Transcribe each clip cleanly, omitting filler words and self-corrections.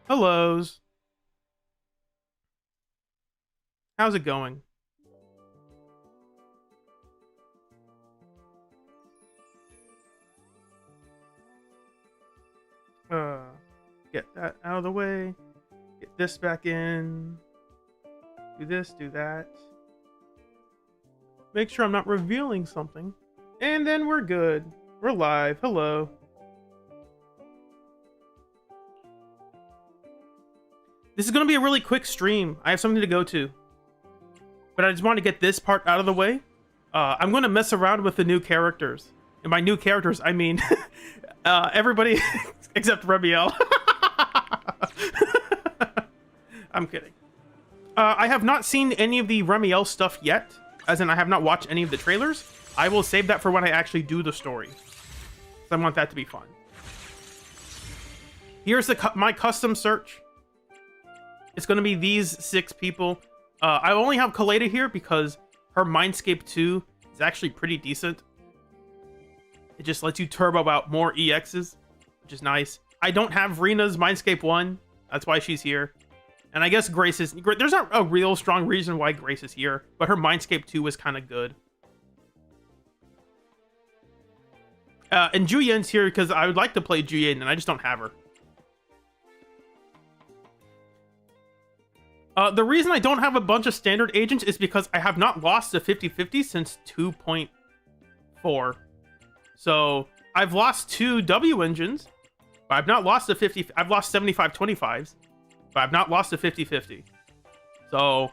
Hellos. How's it going? Uh, get that out of the way. Get this back in. Do this, do that. Make sure I'm not revealing something. And then we're good. We're live. Hello. This is going to be a really quick stream. I have something to go to. But I just want to get this part out of the way. I'm going to mess around with the new characters. And by new characters, I mean everybody except Remielle. I'm kidding. I have not seen any of the Remielle stuff yet. As in, I have not watched any of the trailers. I will save that for when I actually do the story. I want that to be fun. Here's my custom search. It's going to be these 6 people. I only have Kaleda here because her Mindscape 2 is actually pretty decent. It just lets you turbo out more EXs, which is nice. I don't have Rena's Mindscape 1. That's why she's here. And I guess Grace is... There's not a real strong reason why Grace is here, but her Mindscape 2 is kind of good. And Juyen's here because I would like to play Juyen, and I just don't have her. The reason I don't have a bunch of standard agents is because I have not lost a 50-50 since 2.4. So I've lost 2 W engines, but I've not lost a 50. I've lost 75-25s, but I've not lost a 50-50. So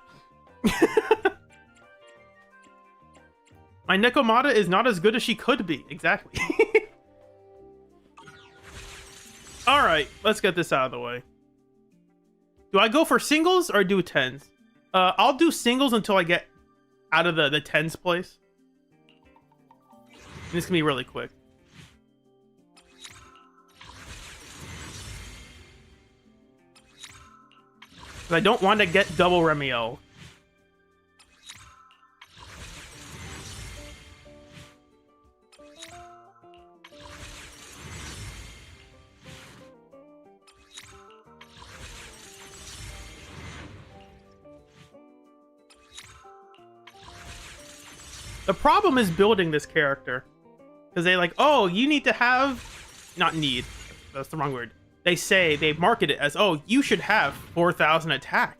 my Nekomata is not as good as she could be. Exactly. All right, let's get this out of the way. Do I go for singles or do 10s? I'll do singles until I get out of the 10s place. This can be really quick. I don't want to get double Remielle. The problem is building this character. Because they like, oh, you need to have... Not need. That's the wrong word. They market it as, oh, you should have 4,000 attack.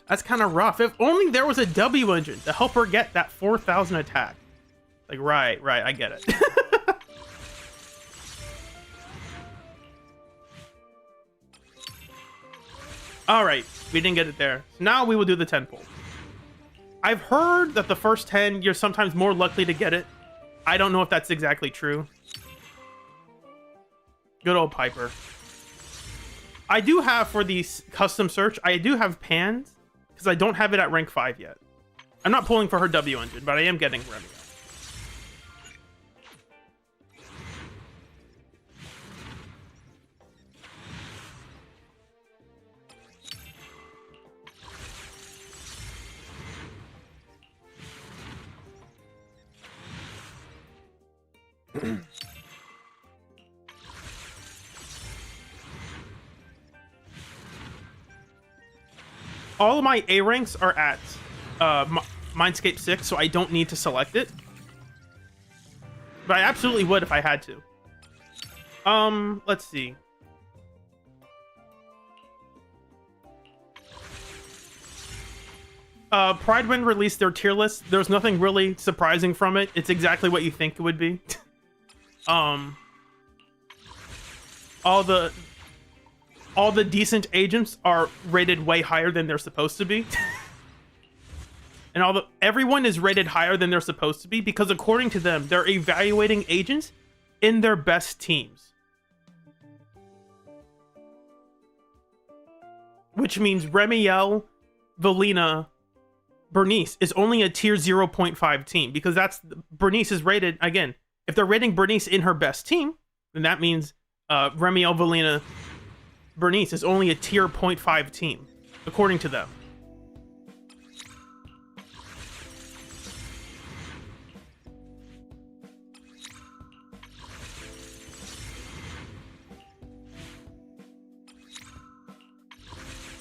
That's kind of rough. If only there was a W engine to help her get that 4,000 attack. Like, right, I get it. Alright, we didn't get it there. So now we will do the 10 pull. I've heard that the first 10, you're sometimes more likely to get it. I don't know if that's exactly true. Good old Piper. I do have, for the custom search, I do have Pans, because I don't have it at rank 5 yet. I'm not pulling for her W engine, but I am getting Remielle. All of my A ranks are at Mindscape 6, so I don't need to select it. But I absolutely would if I had to. Let's see. Pridewind released their tier list. There's nothing really surprising from it. It's exactly what you think it would be. All the decent agents are rated way higher than they're supposed to be. And everyone is rated higher than they're supposed to be because according to them, they're evaluating agents in their best teams. Which means Remielle, Valina, Bernice is only a tier 0.5 team because Bernice is rated, again, if they're rating Bernice in her best team, then that means Remielle, Valina, Bernice is only a tier 0.5 team, according to them.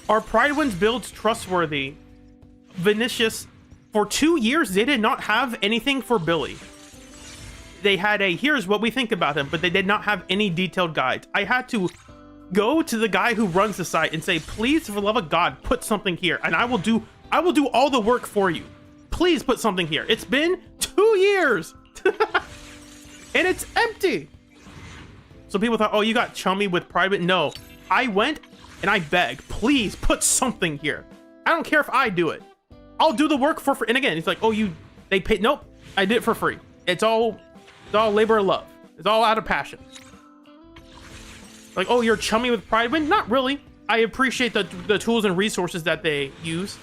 Are Pride Wins builds trustworthy? Vinicius, for 2 years, they did not have anything for Billy. They had a, here's what we think about him, but they did not have any detailed guides. I had to go to the guy who runs the site and say, please, for the love of God, put something here, and I will do all the work for you. Please put something here. It's been 2 years, and it's empty. So people thought, oh, you got chummy with private. No, I went and I begged, please put something here. I don't care if I do it. I'll do the work for free. And again, it's like, oh, they paid. Nope, I did it for free. It's all labor of love. It's all out of passion. Like, oh, you're chummy with Pride Win? Not really. I appreciate the tools and resources that they use,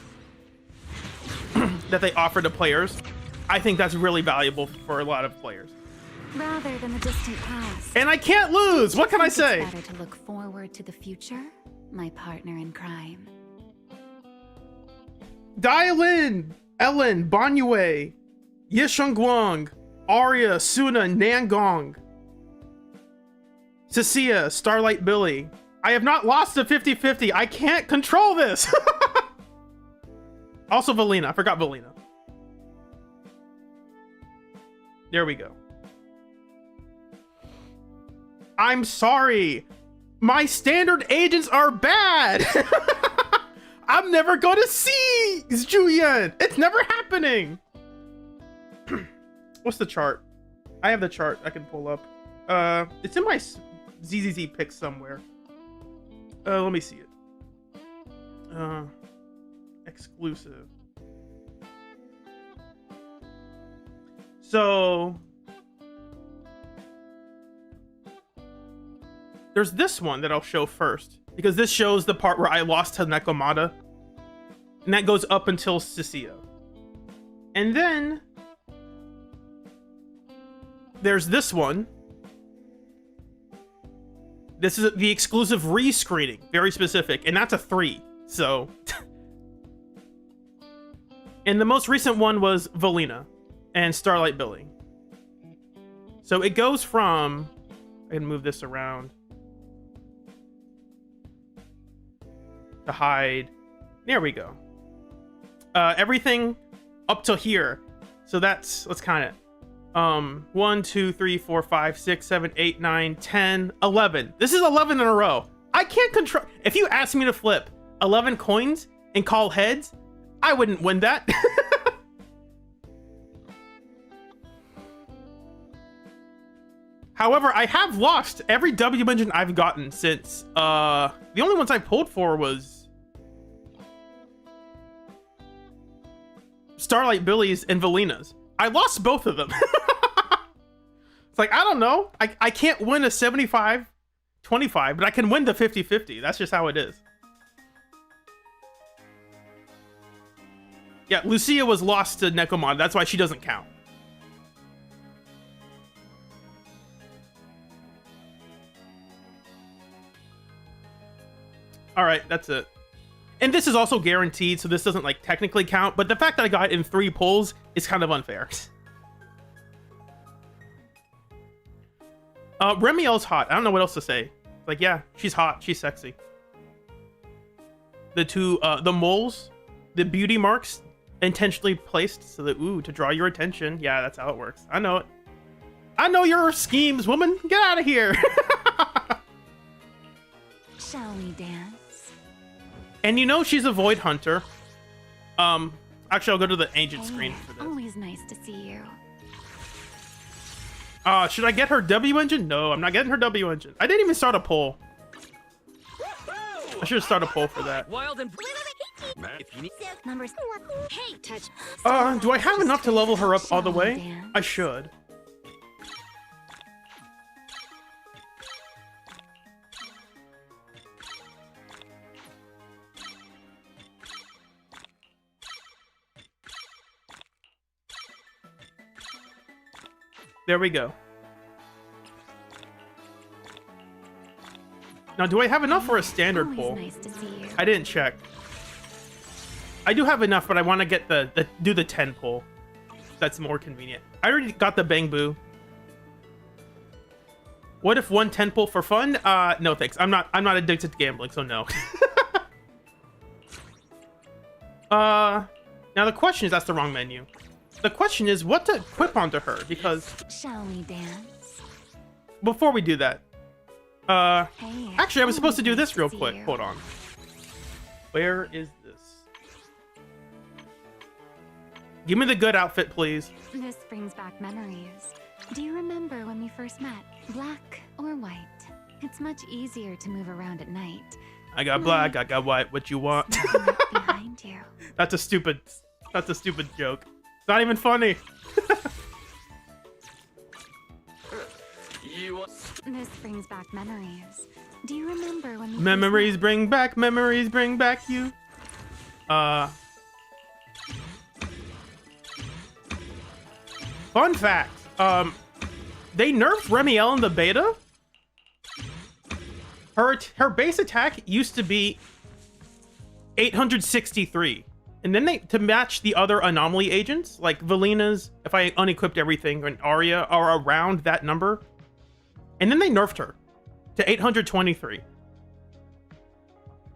that they offer to players. I think that's really valuable for a lot of players. Rather than the distant past. And I can't lose. What can I say? It's better to look forward to the future, my partner in crime. Dialin, Ellen, Banyue, Yishengguang, Arya, Suna, Nangong, Cecilia, Starlight Billy. I have not lost to 50-50. I can't control this. Also Valina. I forgot Valina. There we go. I'm sorry. My standard agents are bad. I'm never going to see Julian. It's never happening. What's the chart? I have the chart I can pull up. It's in my ZZZ picks somewhere. Let me see it. Exclusive. So there's this one that I'll show first, because this shows the part where I lost to Nekomata, and that goes up until Cecilia. And then there's this one. This is the exclusive rescreening, very specific, and that's a 3. So, and the most recent one was Valina and Starlight Billy. So it goes from, I can move this around to hide. There we go. Everything up to here. So that's, let's count it. 1, 2, 3, 4, 5, 6, 7, 8, 9, 10, 11. This is 11 in a row. I can't control. If you asked me to flip 11 coins and call heads, I wouldn't win that. However, I have lost every W engine I've gotten since, the only ones I pulled for was Starlight Billy's and Valina's. I lost both of them. It's like, I don't know. I can't win a 75-25, but I can win the 50-50. That's just how it is. Yeah, Lucia was lost to Nekomon. That's why she doesn't count. All right, that's it. And this is also guaranteed, so this doesn't like technically count, but the fact that I got it in 3 pulls is kind of unfair. Remielle's hot. I don't know what else to say. Like, yeah, she's hot. She's sexy. The two, the moles, the beauty marks intentionally placed so that, ooh, to draw your attention. Yeah, that's how it works. I know it. I know your schemes, woman. Get out of here. Shall we dance? And you know she's a void hunter. Actually, I'll go to the agent screen for this. Always nice to see you. Should I get her W engine? No, I'm not getting her W engine. I didn't even start a poll. I should have started a poll for that. Wild and if you need Numbers. Hey, touch. Do I have enough to level her up all the way? I should. There we go. Now, do I have enough for a standard pull? Nice to see you. I didn't check. I do have enough, but I want to get do the 10 pull. That's more convenient. I already got the Bang Boo. What if 1 10 pull for fun? No thanks. I'm not addicted to gambling, so no. Now the question is, that's the wrong menu. The question is what to equip onto her, because Shall we dance? before we do that, Hey, actually, I was supposed to do this real see quick. you. Hold on. Where is this? Give me the good outfit, please. This brings back memories. Do you remember when we first met? Black or white? It's much easier to move around at night. I got black, I got white. What you want? Sneaking up behind you. That's a stupid joke. It's not even funny. This brings back memories. Do you remember when we Memories bring back you. Fun fact. They nerfed Remielle in the beta. Her base attack used to be 863. And then to match the other anomaly agents, like Valina's, if I unequipped everything, and Arya are around that number. And then they nerfed her to 823.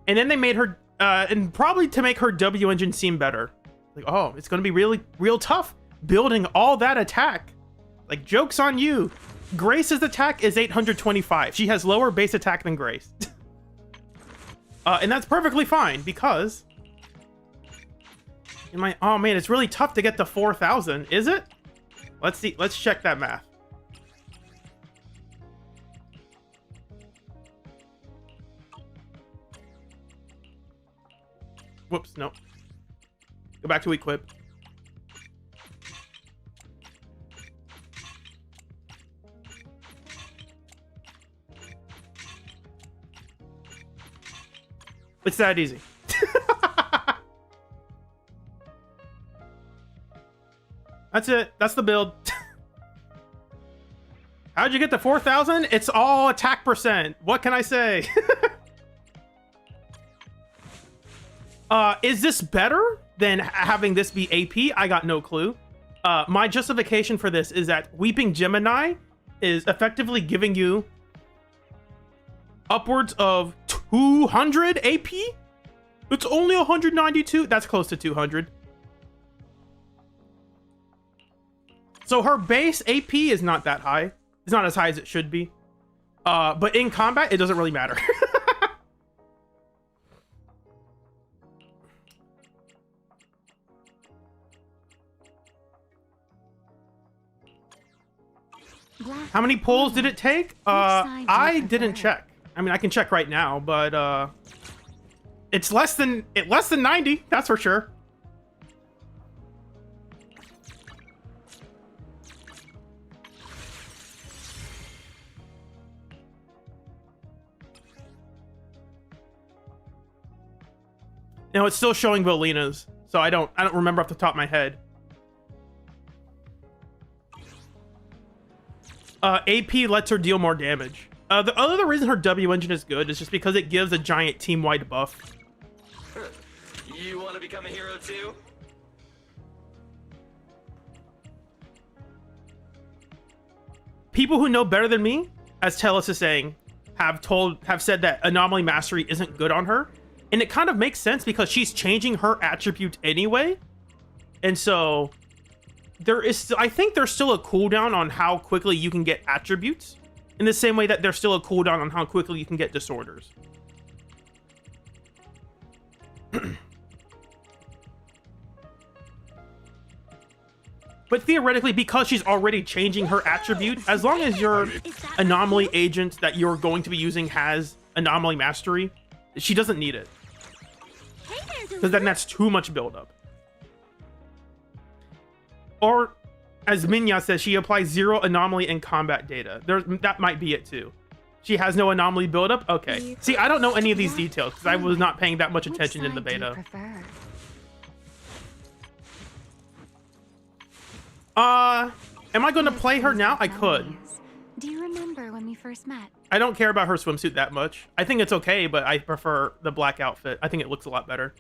And then they made her, and probably to make her W engine seem better. Like, oh, it's going to be real tough building all that attack. Like, joke's on you. Grace's attack is 825. She has lower base attack than Grace. And that's perfectly fine because... oh man, it's really tough to get to 4,000, is it? Let's see, let's check that math. Whoops, no. Go back to equip. It's that easy. That's it. That's the build. How'd you get to 4,000? It's all attack percent. What can I say? Is this better than having this be AP? I got no clue. My justification for this is that Weeping Gemini is effectively giving you upwards of 200 AP? It's only 192? That's close to 200. So her base AP is not that high. It's not as high as it should be. But in combat, it doesn't really matter. How many pulls did it take? I didn't check. I mean, I can check right now, but it's less than 90. That's for sure. No, it's still showing Valina's, so I don't remember off the top of my head. AP lets her deal more damage. The other reason her W engine is good is just because it gives a giant team-wide buff. You want to become a hero too? People who know better than me, as Tellus is saying, have said that Anomaly Mastery isn't good on her. And it kind of makes sense because she's changing her attribute anyway. And so I think there's still a cooldown on how quickly you can get attributes, in the same way that there's still a cooldown on how quickly you can get disorders. But theoretically, because she's already changing her attribute, as long as your anomaly agent that you're going to be using has Anomaly Mastery, she doesn't need it. Because then that's too much buildup. Or, as Minya says, she applies 0 anomaly in combat data. That might be it too. She has no anomaly buildup? Okay. See, I don't know any of these details because I was not paying that much attention in the beta. Am I going to play her now? I could. Do you remember when we first met? I don't care about her swimsuit that much. I think it's okay, but I prefer the black outfit. I think it looks a lot better.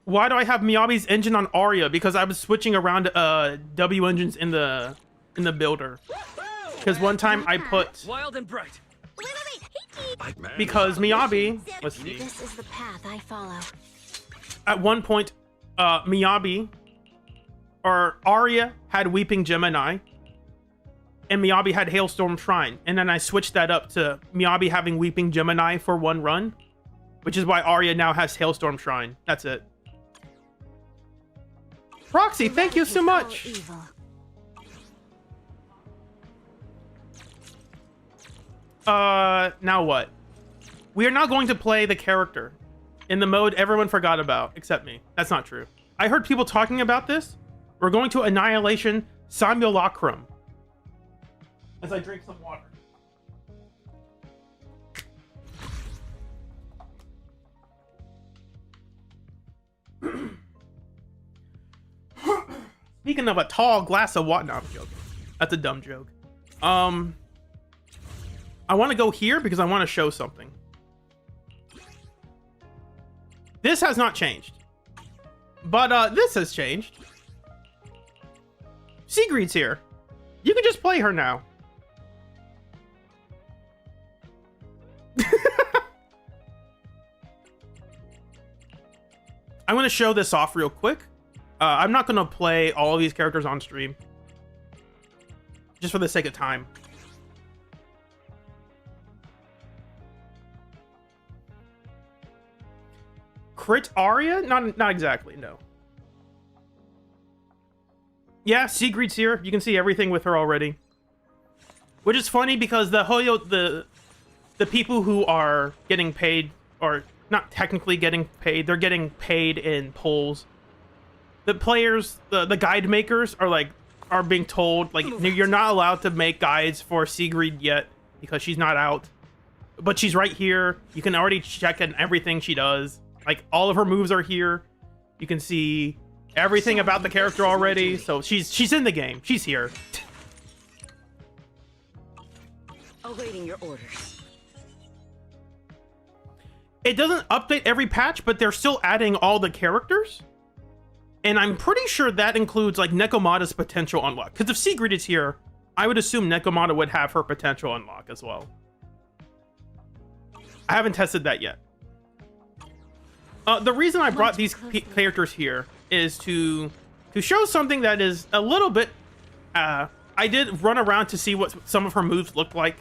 Why do I have Miyabi's engine on Arya? Because I was switching around W engines in the builder. Because one time I put... Wild and bright. Because Miyabi... Let's see. This is the path I follow. at one point, Miyabi or Arya had Weeping Gemini, and Miyabi had Hailstorm Shrine, and then I switched that up to Miyabi having Weeping Gemini for one run, which is why Arya now has Hailstorm Shrine. That's it. Roxy, thank you so much. Now what? We are now going to play the character in the mode everyone forgot about, except me. That's not true. I heard people talking about this. We're going to Annihilation Simulacrum. As I drink some water. Speaking of a tall glass of water, no, I'm joking. That's a dumb joke. I want to go here because I want to show something. This has not changed, but this has changed. Sigrid's here. You can just play her now. I'm going to show this off real quick. I'm not going to play all of these characters on stream, just for the sake of time. Crit Arya? Not exactly, no. Yeah, Sigrid's here. You can see everything with her already. Which is funny because the Hoyo, the people who are getting paid, or not technically getting paid, they're getting paid in polls. The players, the guide makers are being told, like, you're not allowed to make guides for Sigrid yet because she's not out. But she's right here. You can already check in everything she does. Like, all of her moves are here. You can see everything about the character already. So she's in the game. She's here. Awaiting your orders. It doesn't update every patch, but they're still adding all the characters. And I'm pretty sure that includes, like, Nekomata's potential unlock. Because if Sigrid is here, I would assume Nekomata would have her potential unlock as well. I haven't tested that yet. The reason I brought these characters here is to show something that is a little bit... I did run around to see what some of her moves looked like.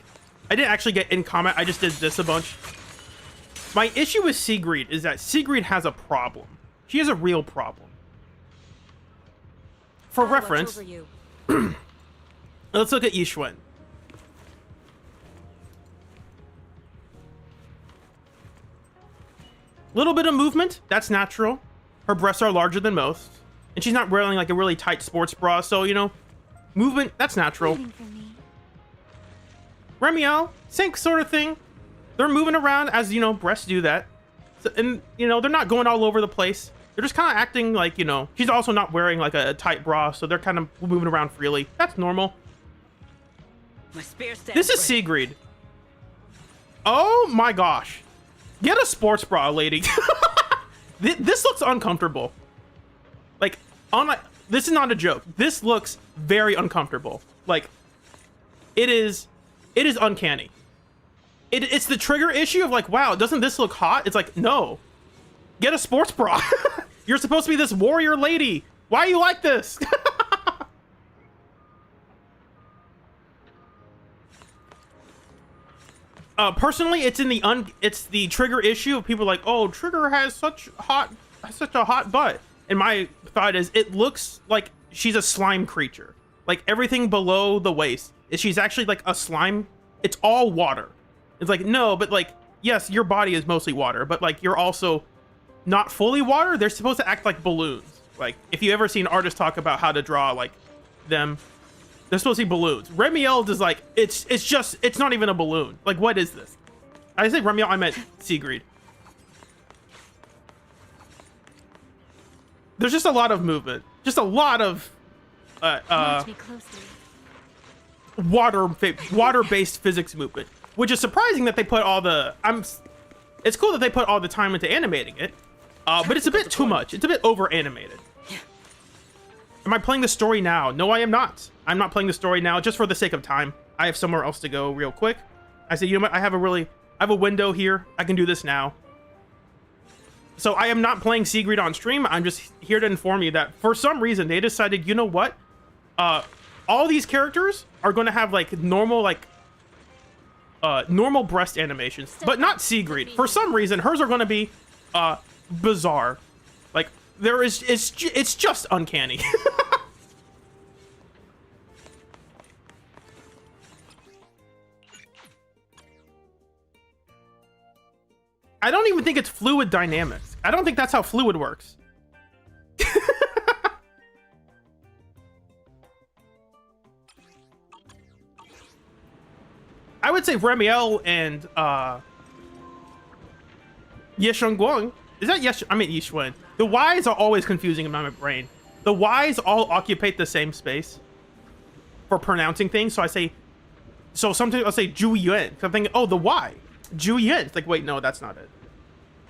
I didn't actually get in combat. I just did this a bunch. My issue with Sigrid is that Sigrid has a problem. She has a real problem. For reference, let's look at Yixuan. Little bit of movement, that's natural. Her breasts are larger than most. And she's not wearing like a really tight sports bra, so, you know, movement, that's natural. Remielle, same sort of thing. They're moving around as, you know, breasts do that. So, and, you know, they're not going all over the place. They're just kind of acting like, you know, she's also not wearing like a tight bra, so they're kind of moving around freely. That's normal. This is Sigrid. Oh my gosh. Get a sports bra, lady. This looks uncomfortable. Like, this is not a joke. This looks very uncomfortable. Like, it is uncanny. It's the trigger issue of like, wow, doesn't this look hot? It's like, no. Get a sports bra. You're supposed to be this warrior lady. Why are you like this? Personally, it's the trigger issue of people like, oh, Trigger has such a hot butt. And my thought is, it looks like she's a slime creature. Like everything below the waist she's actually like a slime. It's all water. It's like, no, but like, yes, your body is mostly water, but like you're also not fully water. They're supposed to act like balloons. Like if you ever seen artists talk about how to draw like them, they're supposed to be balloons. Remielle is like, it's not even a balloon. Like, what is this? I say Remielle, I meant Sigrid. There's just a lot of movement. Just a lot of water-based physics movement, which is surprising that they put all the. It's cool that they put all the time into animating it, but it's a bit too much. It's a bit over-animated. Am I playing the story now? No, I am not. I'm not playing the story now just for the sake of time. I have somewhere else to go real quick. I say, you know what? I have a window here. I can do this now. So I am not playing Sigrid on stream. I'm just here to inform you that for some reason they decided, you know what? All these characters are going to have like normal normal breast animations, but not Sigrid. For some reason, hers are going to be bizarre. Like it's just uncanny. I don't even think it's fluid dynamics. I don't think that's how fluid works. I would say Remielle and Yeshunguang. Is that Yesh? I mean Yishun. The Ys are always confusing in my brain. The Ys all occupy the same space for pronouncing things. So I say, so sometimes I'll say Ju Yuan. So I'm thinking, oh, the Y. Ju Yuan. It's like, wait, no, that's not it.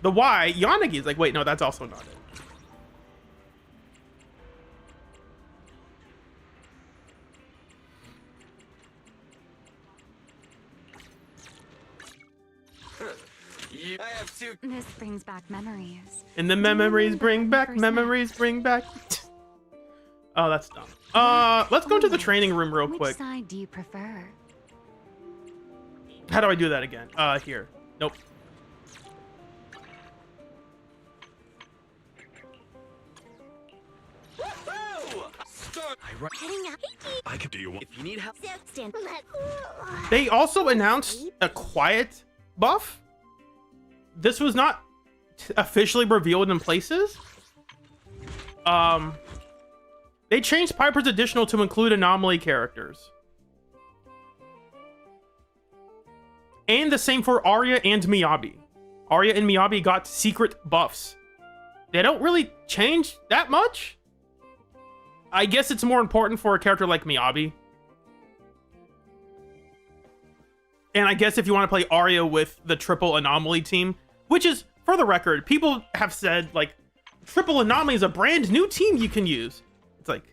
The Y, Yanagi, is like, wait, no, that's also not it. I have two. This brings back memories. And the memories bring back, memories bring back. Oh, that's dumb. Let's go to the training room real quick. Which side do you prefer? How do I do that again? Here. Nope. I can do you one. If you need help. They also announced a quiet buff. This was not officially revealed in places. They changed Piper's additional to include anomaly characters. And the same for Arya and Miyabi. Arya and Miyabi got secret buffs. They don't really change that much. I guess it's more important for a character like Miyabi. And I guess if you want to play Arya with the triple anomaly team, which is, for the record, people have said, like, triple anomaly is a brand new team you can use. It's like,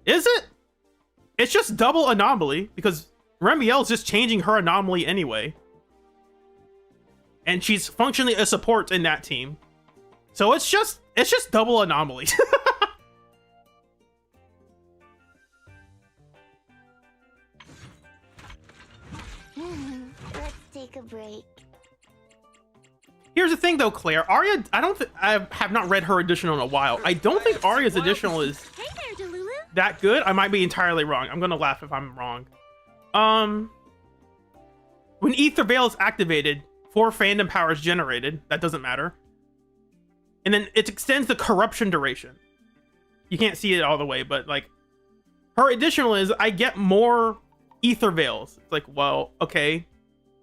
is it? It's just double anomaly, because Remielle's just changing her anomaly anyway. And she's functionally a support in that team. So it's just double anomaly. Let's take a break. Here's the thing, though, Claire. Arya, I have not read her additional in a while. I don't think Arya's additional is that good. I might be entirely wrong. I'm gonna laugh if I'm wrong. When Ether Veil is activated, 4 fandom powers generated. That doesn't matter. And then it extends the corruption duration. You can't see it all the way, but like her additional is I get more Ether Veils. It's like, well, okay,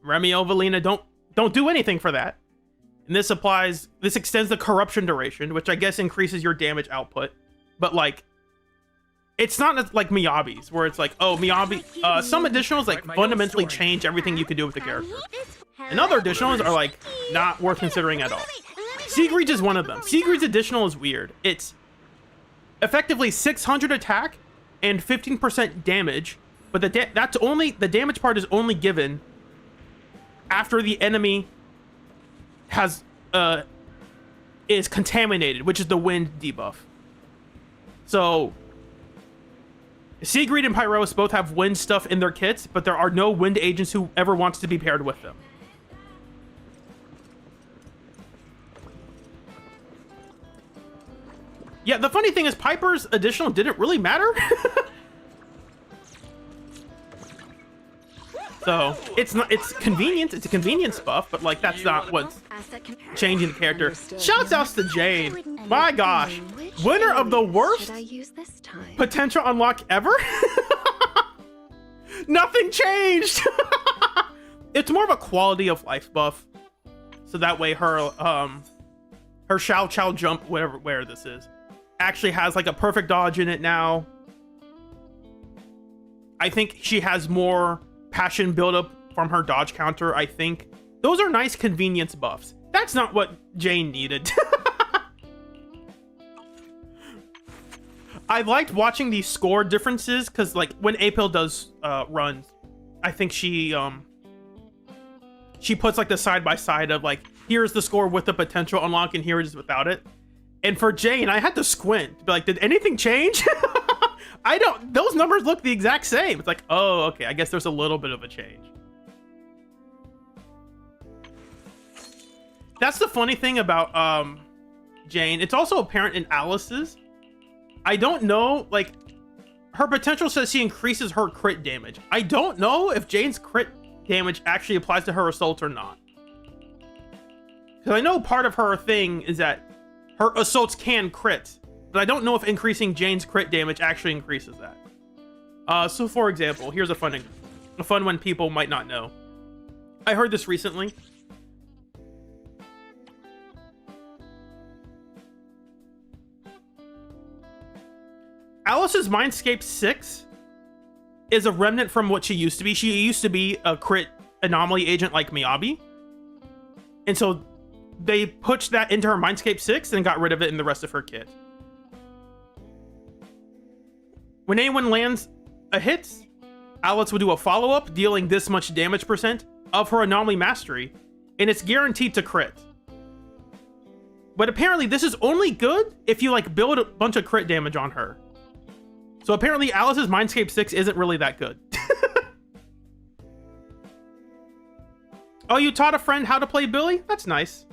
Remielle, Valina, don't do anything for that. And this extends the corruption duration, which I guess increases your damage output. But like, it's not like Miyabi's, where it's like, oh, Miyabi, some additionals like fundamentally change everything you can do with the character. And other additionals are like not worth considering at all. Sigrid's is one of them. Sigrid's additional is weird. It's effectively 600 attack and 15% damage, but the damage part is only given after the enemy is contaminated, which is the wind debuff. So Sigrid and Pyros both have wind stuff in their kits, but there are no wind agents who ever wants to be paired with them. Yeah, the funny thing is Piper's additional didn't really matter. So it's convenient. It's a convenience buff, but like that's not what's changing the character. Shouts outs to Jane. My gosh, winner of the worst potential unlock ever. Nothing changed. It's more of a quality of life buff, so that way her Xiao Chow jump, where this is, actually has like a perfect dodge in it now. I think she has more passion buildup from her dodge counter. I think those are nice convenience buffs. That's not what Jane needed. I liked watching these score differences because like when Apil does runs, I think she puts like the side by side of like here's the score with the potential unlock, and here it is without it. And for Jane, I had to squint to be like, did anything change? I don't, those numbers look the exact same. It's like, oh, okay, I guess there's a little bit of a change. That's the funny thing about Jane. It's also apparent in Alice's. I don't know, like, her potential says she increases her crit damage. I don't know if Jane's crit damage actually applies to her assault or not. Because I know part of her thing is that her assaults can crit, but I don't know if increasing Jane's crit damage actually increases that. So for example, here's a fun one people might not know. I heard this recently. Alice's Mindscape 6 is a remnant from what she used to be. She used to be a crit anomaly agent like Miyabi. And so they pushed that into her Mindscape 6 and got rid of it in the rest of her kit. When anyone lands a hit, Alice will do a follow-up dealing this much damage percent of her anomaly mastery, and it's guaranteed to crit. But apparently this is only good if you like build a bunch of crit damage on her. So apparently Alice's Mindscape 6 isn't really that good. Oh, you taught a friend how to play Billy? That's nice.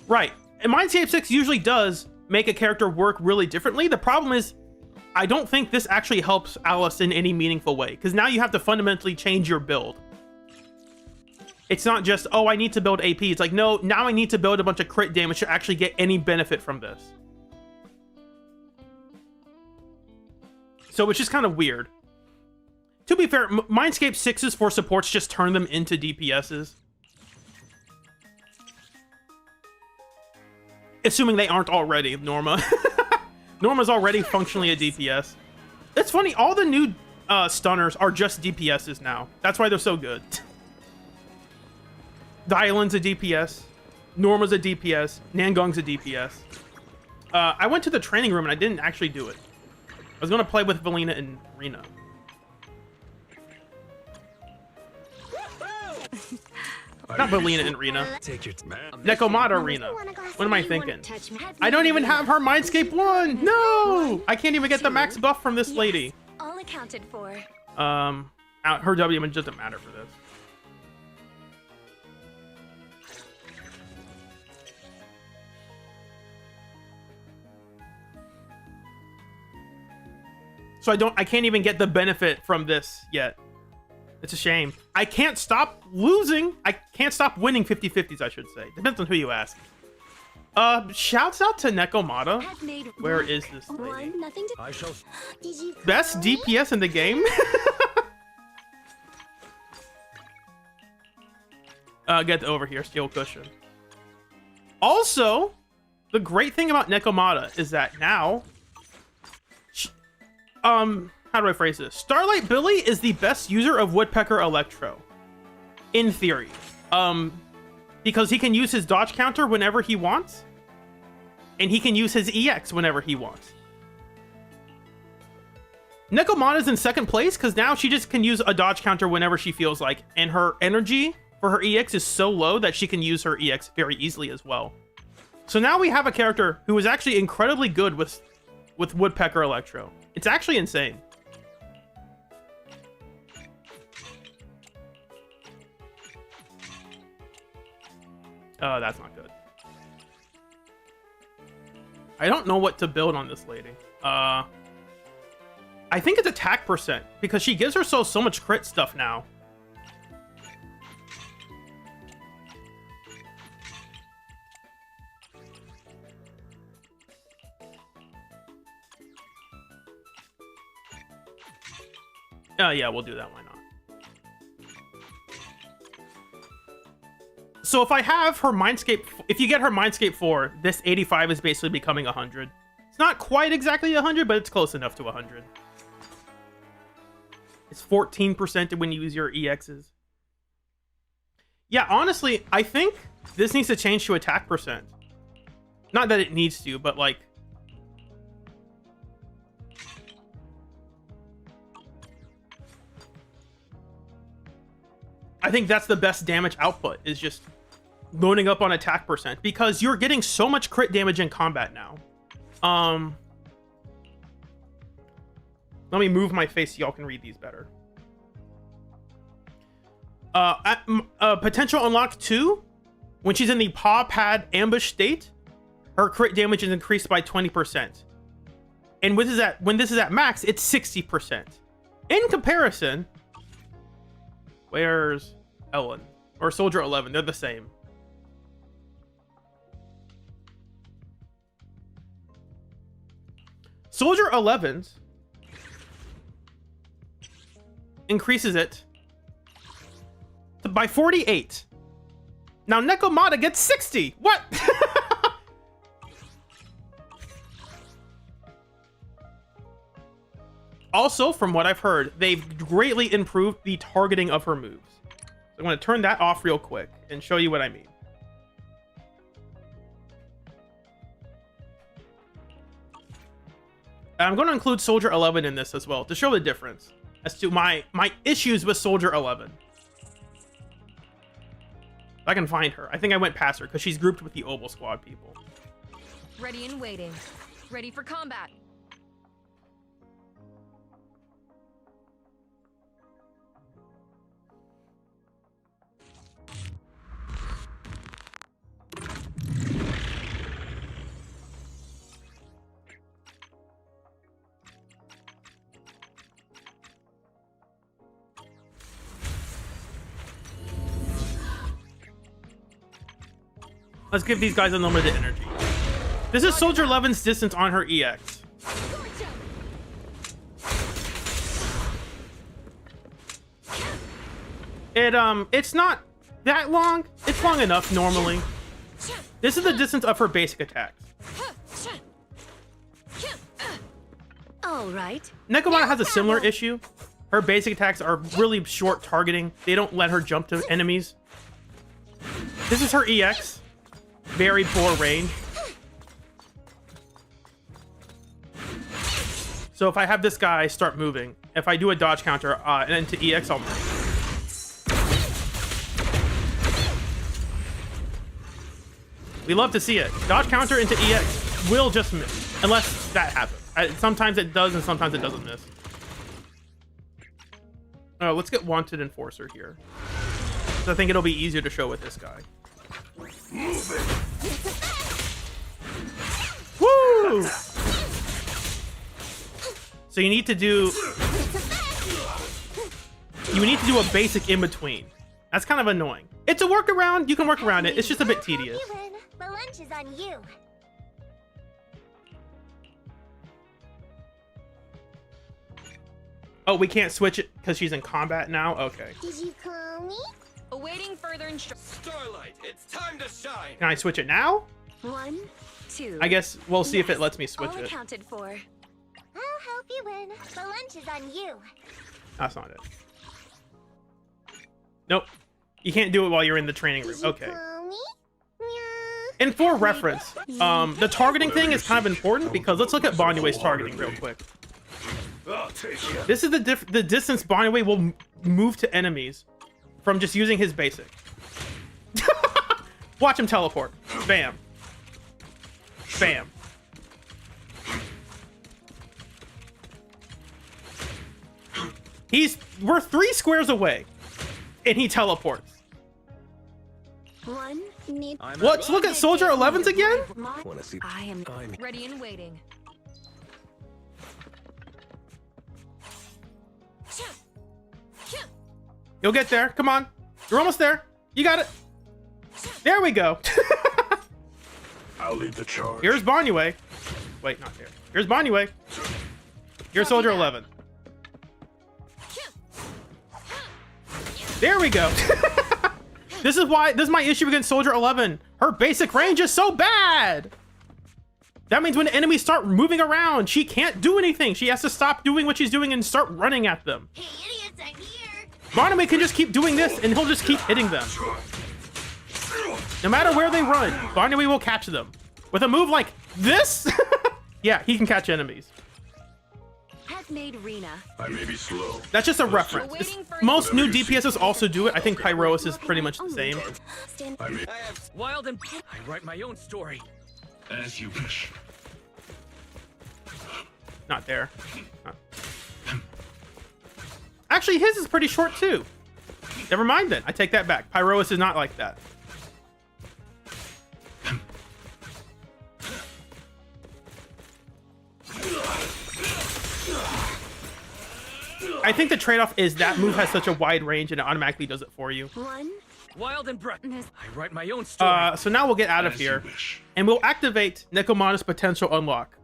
Right. And Mindscape 6 usually does make a character work really differently. The problem is, I don't think this actually helps Alice in any meaningful way, because now you have to fundamentally change your build. It's not just, oh, I need to build AP. It's like, no, now I need to build a bunch of crit damage to actually get any benefit from this. So it's just kind of weird. To be fair, Mindscape 6s for supports just turn them into DPSs. Assuming they aren't already, Norma. Norma's already functionally a DPS. It's funny, all the new stunners are just DPSs now. That's why they're so good. Dylan's a DPS. Norma's a DPS. Nangong's a DPS. I went to the training room and I didn't actually do it. I was going to play with Valina and Rena. Not Valina and Rena. Nekomata Rena. What am I thinking? I don't even have her Mindscape 1! No! I can't even get the max buff from this lady. All accounted for. Her W doesn't matter for this. So I can't even get the benefit from this yet. It's a shame. I can't stop losing. I can't stop winning 50-50s, I should say. Depends on who you ask. Shouts out to Nekomata. Where is this lady? Best DPS in the game? Get over here, Steel Cushion. Also, the great thing about Nekomata is that now... how do I phrase this? Starlight Billy is the best user of Woodpecker Electro. In theory. Because he can use his dodge counter whenever he wants. And he can use his EX whenever he wants. Nekomata's in second place because now she just can use a dodge counter whenever she feels like. And her energy for her EX is so low that she can use her EX very easily as well. So now we have a character who is actually incredibly good with Woodpecker Electro. It's actually insane. Oh, that's not good. I don't know what to build on this lady. I think it's attack percent, because she gives herself so much crit stuff now. Yeah, we'll do that. Why not? So if I have her Mindscape... If you get her Mindscape 4, this 85 is basically becoming 100. It's not quite exactly 100, but it's close enough to 100. It's 14% when you use your EXs. Yeah, honestly, I think this needs to change to attack percent. Not that it needs to, but like... I think that's the best damage output, is just loading up on attack percent, because you're getting so much crit damage in combat now. Let me move my face so y'all can read these better. Potential unlock 2, when she's in the paw pad ambush state, her crit damage is increased by 20%. And when this is at max, it's 60%. In comparison, where's Ellen? Or Soldier 11, they're the same. Soldier 11's increases it by 48. Now Nekomata gets 60. What? Also, from what I've heard, they've greatly improved the targeting of her moves. So I'm going to turn that off real quick and show you what I mean. I'm going to include Soldier 11 in this as well to show the difference as to my issues with Soldier 11. If I can find her. I think I went past her because she's grouped with the Oval Squad people. Ready and waiting. Ready for combat. Let's give these guys unlimited energy. This is Soldier 11's distance on her EX. It's not that long. It's long enough normally. This is the distance of her basic attacks. All right. Nekomata has a similar issue. Her basic attacks are really short targeting. They don't let her jump to enemies. This is her EX. Very poor range. So if I have this guy start moving, if I do a dodge counter and into EX, I'll miss. We love to see it. Dodge counter into EX will just miss, unless that happens. Sometimes it does and sometimes it doesn't miss. Oh, let's get Wanted Enforcer here. So I think it'll be easier to show with this guy. Woo! So you need to do a basic in between. That's kind of annoying. It's a workaround. You can work around it. It's just a bit tedious. You win. The lunch is on you. Oh, we can't switch it because she's in combat now? Okay. Did you call me? Awaiting further instructions. Starlight, it's time to shine. Can I switch it now? 1, 2. I guess we'll see if it lets me switch all it. accounted for. I'll help you win. The lunch is on you. That's not it. Nope. You can't do it while you're in the training room. Did you Okay. call me? Meow. And for reference, the targeting thing is kind of important because let's look at Bonyue's targeting real quick. This is the distance Bonyue will move to enemies from just using his basic. Watch him teleport. Bam. Bam. We're 3 squares away, and he teleports. 1. Need Let's look at Soldier 11's again. Wanna see? I am Ready and waiting. You'll get there. Come on. You're almost there. You got it. There we go. I'll lead the charge. Here's Bonyue. Wait, not there. Here's Bonyue. Here's Soldier 11. There we go. This is my issue against Soldier 11. Her basic range is so bad. That means when enemies start moving around, she can't do anything. She has to stop doing what she's doing and start running at them. Hey, idiots, I'm here. Bonyue can just keep doing this and he'll just keep hitting them. No matter where they run, Bonyue will catch them. With a move like this, yeah, he can catch enemies. made Rena. I may be slow. That's just a reference. Most new DPSs also do it. I think Pyrois is pretty much the same. Stand. I may. Wild and I write my own story. As you wish. Not there. Huh. Actually, his is pretty short too. Never mind then. I take that back. Pyrois is not like that. I think the trade-off is that move has such a wide range and it automatically does it for you. One. Wild and I write my own story. So now we'll get out of As you here wish. and we'll activate Necomana's potential unlock.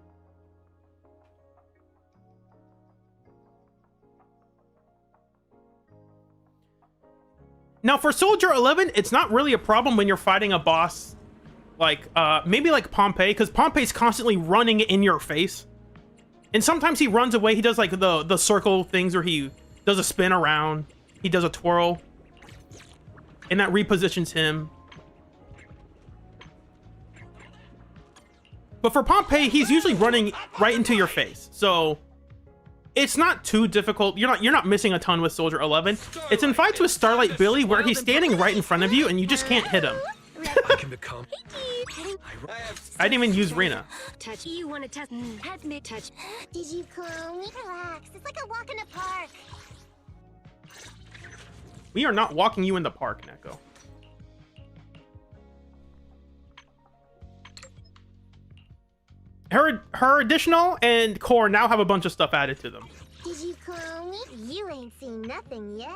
Now for Soldier 11, it's not really a problem when you're fighting a boss like maybe like Pompey, because Pompey's constantly running in your face. And sometimes he runs away. He does like the circle things where he does a spin around. He does a twirl. And that repositions him. But for Pompey, he's usually running right into your face. So it's not too difficult. You're not missing a ton with Soldier 11. It's in fights with Starlight Billy where he's standing right in front of you and you just can't hit him. I can become. I didn't even use Rena. Touch. You want to touch? Have me touch. Did you clone me? Relax. It's like a walk in the park. We are not walking you in the park, Neko. Her additional and core now have a bunch of stuff added to them. Did you clone me? You ain't seen nothing yet.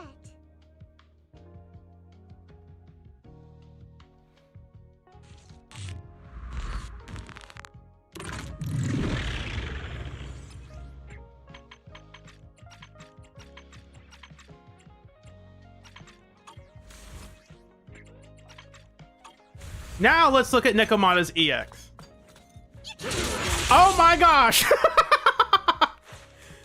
Now let's look at Necomana's EX. Oh my gosh!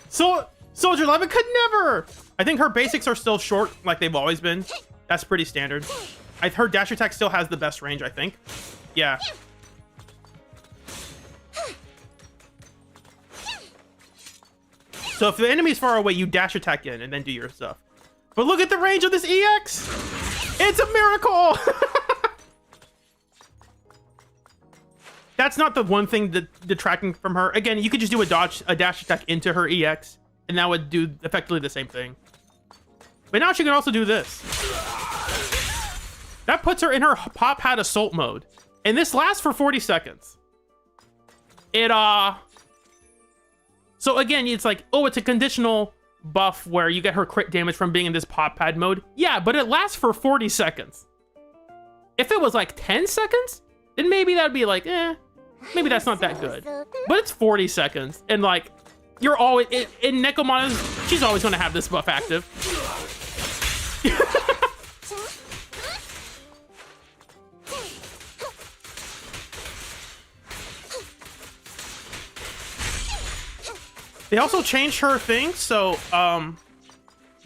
So Soldier 11 could never! I think her basics are still short, like they've always been. That's pretty standard. Her dash attack still has the best range, I think. Yeah. So if the enemy's far away, you dash attack in and then do your stuff. But look at the range of this EX! It's a miracle! That's not the one thing that detracting from her. Again, you could just do a dash attack into her EX, and that would do effectively the same thing. But now she can also do this. That puts her in her Pop Hat Assault mode. And this lasts for 40 seconds. So again, it's like, oh, it's a conditional buff where you get her crit damage from being in this Pop Pad mode. Yeah, but it lasts for 40 seconds. If it was like 10 seconds, then maybe that'd be like, maybe that's not that good. But it's 40 seconds, and like, you're always in Necomana's. She's always going to have this buff active. They also changed her thing, so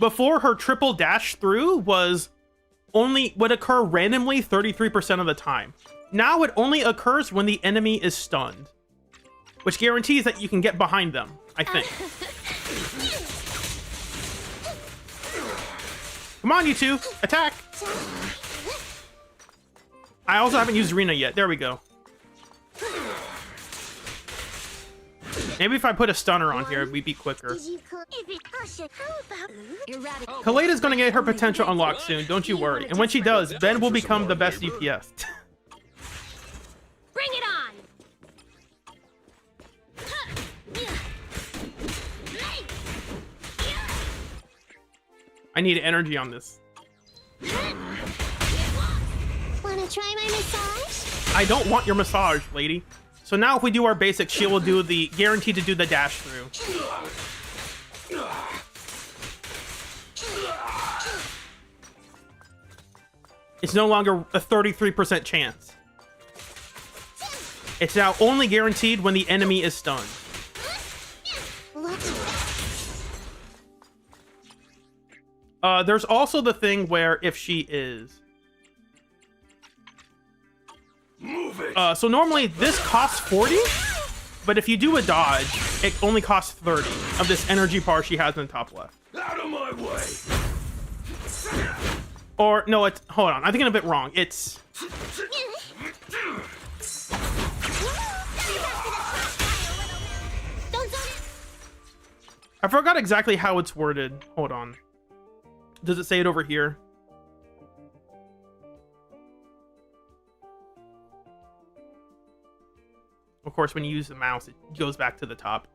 before her triple dash through would occur randomly 33% of the time. Now it only occurs when the enemy is stunned, which guarantees that you can get behind them, I think. Come on, you two, attack! I also haven't used Rena yet. There we go. Maybe if I put a stunner on here, we'd be quicker. Kaleda's gonna get her potential unlocked soon, don't you worry. And when she does, Ben will become the best DPS. Bring it on! I need energy on this. Wanna try my massage? I don't want your massage, lady. So now if we do our basics, she will do the guaranteed to do the dash through. It's no longer a 33% chance. It's now only guaranteed when the enemy is stunned. There's also the thing where if she is... Move it. So normally this costs 40, but if you do a dodge, it only costs 30 of this energy bar she has in the top left. Out of my way. Or, no, it's... Hold on. I'm thinking a bit wrong. It's... I forgot exactly how it's worded. Hold on. Does it say it over here? Of course, when you use the mouse, it goes back to the top.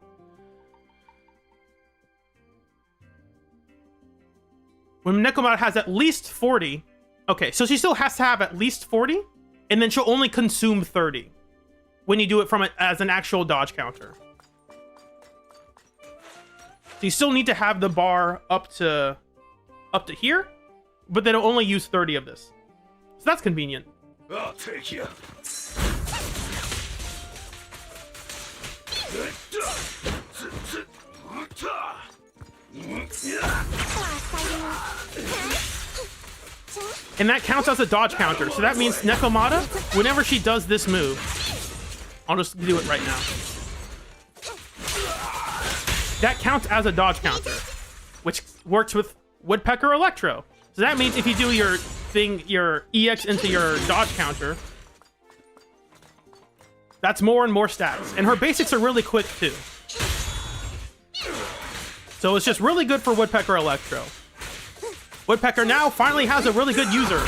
When Nekomata has at least 40... Okay, so she still has to have at least 40, and then she'll only consume 30 when you do it from it as an actual dodge counter. So you still need to have the bar up to here, but then it'll only use 30 of this. So that's convenient. I'll take you. And that counts as a dodge counter. So that means Nekomata, whenever she does this move, I'll just do it right now. That counts as a dodge counter, which works with Woodpecker Electro. So that means if you do your thing, your EX into your dodge counter, that's more and more stacks. And her basics are really quick too. So it's just really good for Woodpecker Electro. Woodpecker now finally has a really good user.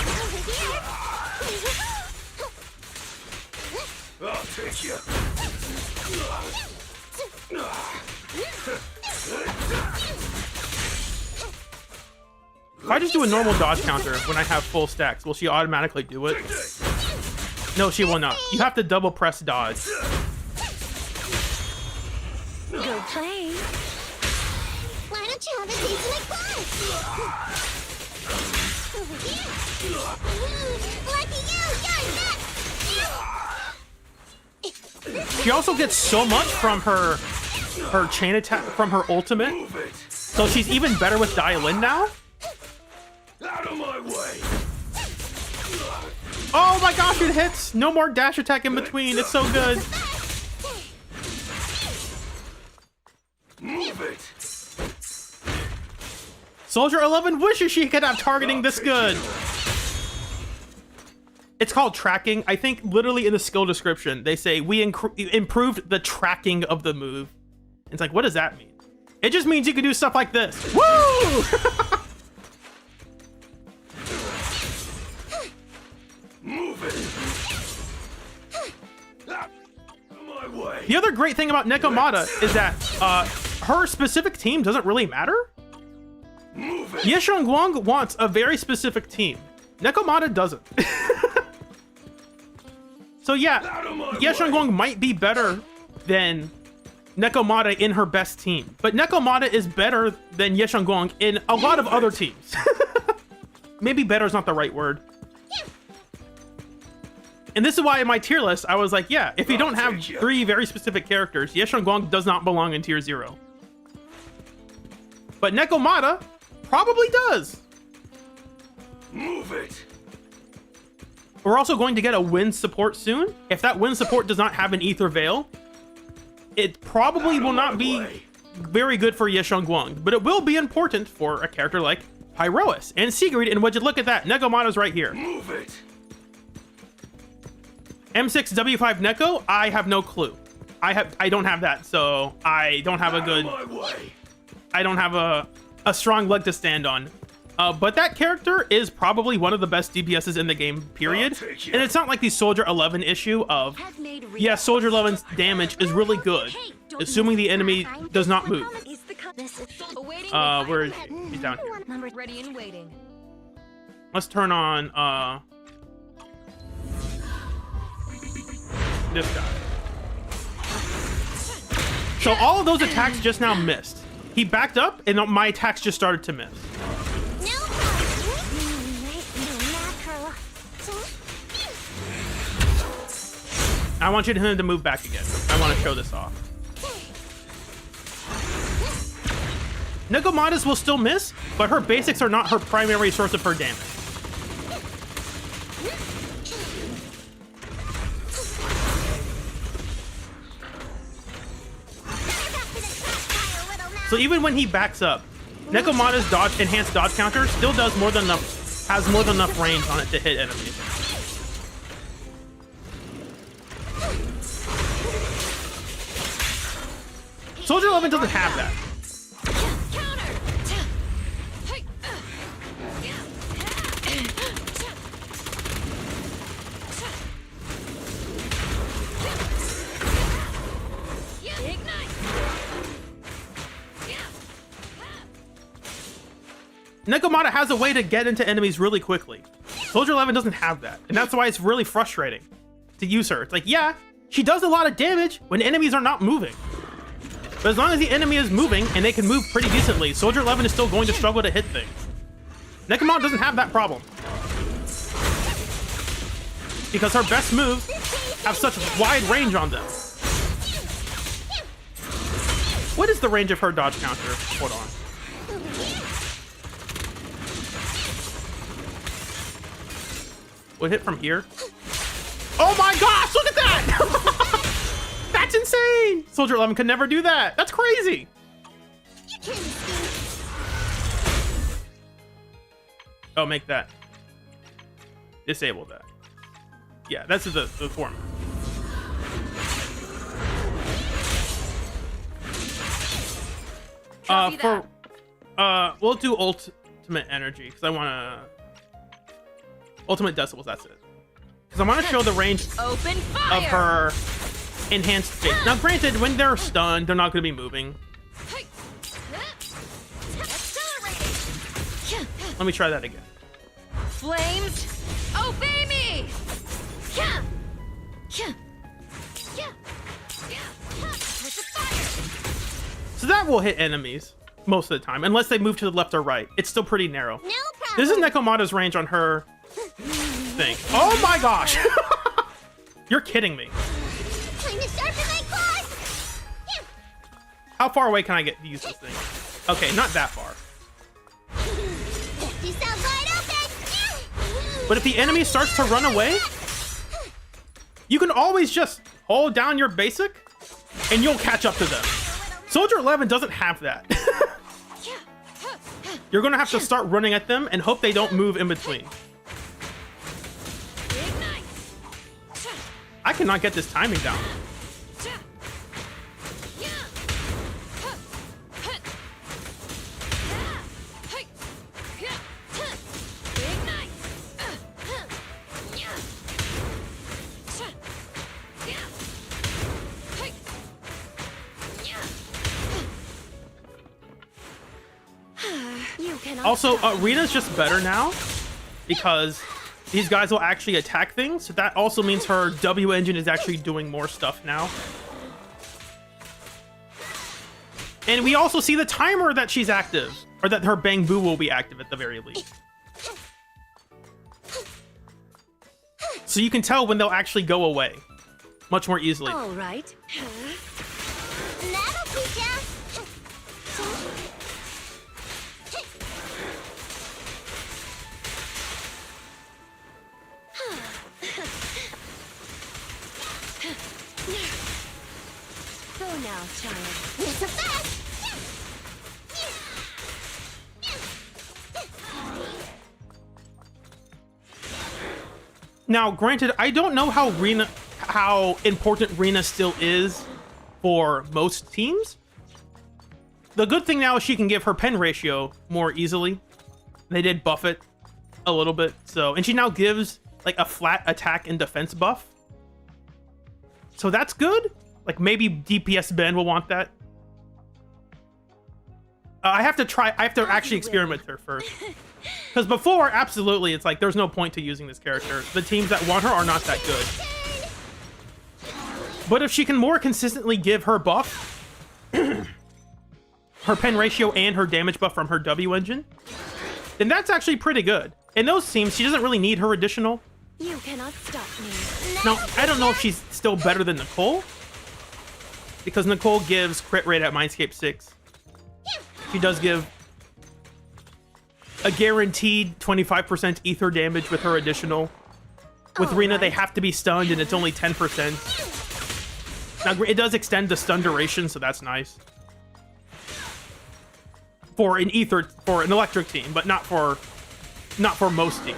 I'll take you. If I just do a normal dodge counter when I have full stacks, will she automatically do it? No, she will not. You have to double press dodge. Go play. Why don't you have a taste of my class? Lucky you, you're next. She also gets so much from her chain attack, from her ultimate. Move it. So she's even better with Dial-In now. Out of my way. Oh my gosh, it hits! No more dash attack in between. It's so good. Move it. Soldier 11 wishes she could have targeting this good. It's called tracking. I think literally in the skill description, they say we improved the tracking of the move. It's like, what does that mean? It just means you can do stuff like this. Woo! Move it. Out of my way. The other great thing about Nekomata is that her specific team doesn't really matter. Move it. Yeshengwang wants a very specific team. Nekomata doesn't. So yeah, Out of my Yeshengwang might be better than Nekomata in her best team, but Nekomata is better than Yeshengwang in a lot of other teams. Maybe better is not the right word. And this is why in my tier list, I was like, yeah, if you don't have 3 very specific characters, Yeshengwang does not belong in tier 0. But Nekomata probably does. Move it. We're also going to get a wind support soon. If that wind support does not have an Ether Veil, it probably will not be very good for Yeshengwang, but it will be important for a character like Pyroas and Sigrid. And would you look at that? Nekomata's right here. Move it. M6 W5 Neko, I have no clue. I don't have that, so I don't have a good... Out of my way. I don't have a strong leg to stand on. But that character is probably one of the best DPSs in the game, period. I'll take you. And it's not like the Soldier 11 issue of, Have made yeah, Soldier 11's damage is really good, assuming the enemy does not move. Is the this is awaiting. Where is he's down here. number Ready and waiting. Let's turn on this guy. So all of those attacks just now missed. He backed up, and my attacks just started to miss. No problem. Macro. I want him to move back again. I want to show this off. Nekomata's will still miss, but her basics are not her primary source of her damage. So even when he backs up, Nekomata's dodge enhanced dodge counter still does more than enough, has more than enough range on it to hit enemies. Soldier 11 doesn't have that. Nekomata has a way to get into enemies really quickly. Soldier 11 doesn't have that, and that's why it's really frustrating to use her. It's like, yeah, she does a lot of damage when enemies are not moving. But as long as the enemy is moving, and they can move pretty decently, Soldier 11 is still going to struggle to hit things. Nekomata doesn't have that problem. Because her best moves have such wide range on them. What is the range of her dodge counter? Hold on. We'll hit from here. Oh my gosh, look at that! That's insane! Soldier 11 could never do that. That's crazy. Oh, make that. Disable that. Yeah, that's the form. We'll do ultimate energy because I want to. Ultimate decibels, that's it. Because I want to show the range Open fire! of her enhanced face. Now, granted, when they're stunned, they're not going to be moving. Let me try that again. Flames, obey me! So that will hit enemies most of the time, unless they move to the left or right. It's still pretty narrow. No problem. This is Nekomata's range on her thing. Oh my gosh! You're kidding me. Time to sharpen my claws. How far away can I get to use this thing? Okay, not that far. Get yourself wide open. But if the enemy starts to run away, you can always just hold down your basic and you'll catch up to them. Soldier 11 doesn't have that. You're gonna have to start running at them and hope they don't move in between. I cannot get this timing down. Also, Rena's just better now because these guys will actually attack things. So that also means her W engine is actually doing more stuff now. And we also see the timer that she's active, or that her Bang Boo will be active at the very least. So you can tell when they'll actually go away much more easily. All right. That'll teach ya. Go now, child. It's a fast. Now, granted, I don't know how important Rena still is for most teams. The good thing now is she can give her pen ratio more easily. They did buff it a little bit, so, and she now gives like a flat attack and defense buff. So that's good. Like maybe DPS Ben will want that. I have to actually experiment with her first. Because before, absolutely, it's like there's no point to using this character. The teams that want her are not that good. But if she can more consistently give her buff, her pen ratio and her damage buff from her W engine, then that's actually pretty good. In those teams, she doesn't really need her additional. You cannot stop me. Now, I don't know if she's still better than Nicole, because Nicole gives crit rate at Mindscape 6. She does give a guaranteed 25% ether damage with her additional. With Rena, they have to be stunned, and it's only 10%. Now, it does extend the stun duration, so that's nice. for an electric team, but not for most teams.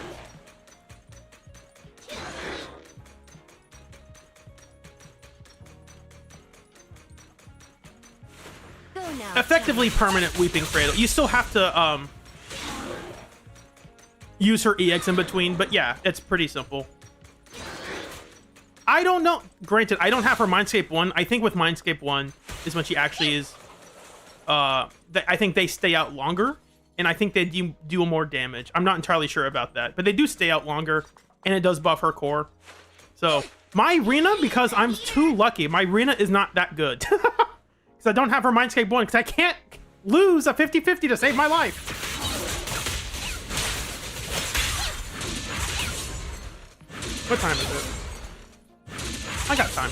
Go now. Effectively permanent Weeping Cradle. You still have to use her EX in between, but yeah, it's pretty simple. I don't know. Granted, I don't have her Mindscape 1. I think with Mindscape 1 is when she actually is. I think they stay out longer, and I think they do more damage. I'm not entirely sure about that, but they do stay out longer, and it does buff her core. So my Rena, because I'm too lucky, my Rena is not that good. Because I don't have her Mindscape 1, because I can't lose a 50-50 to save my life. What time is it? I got time.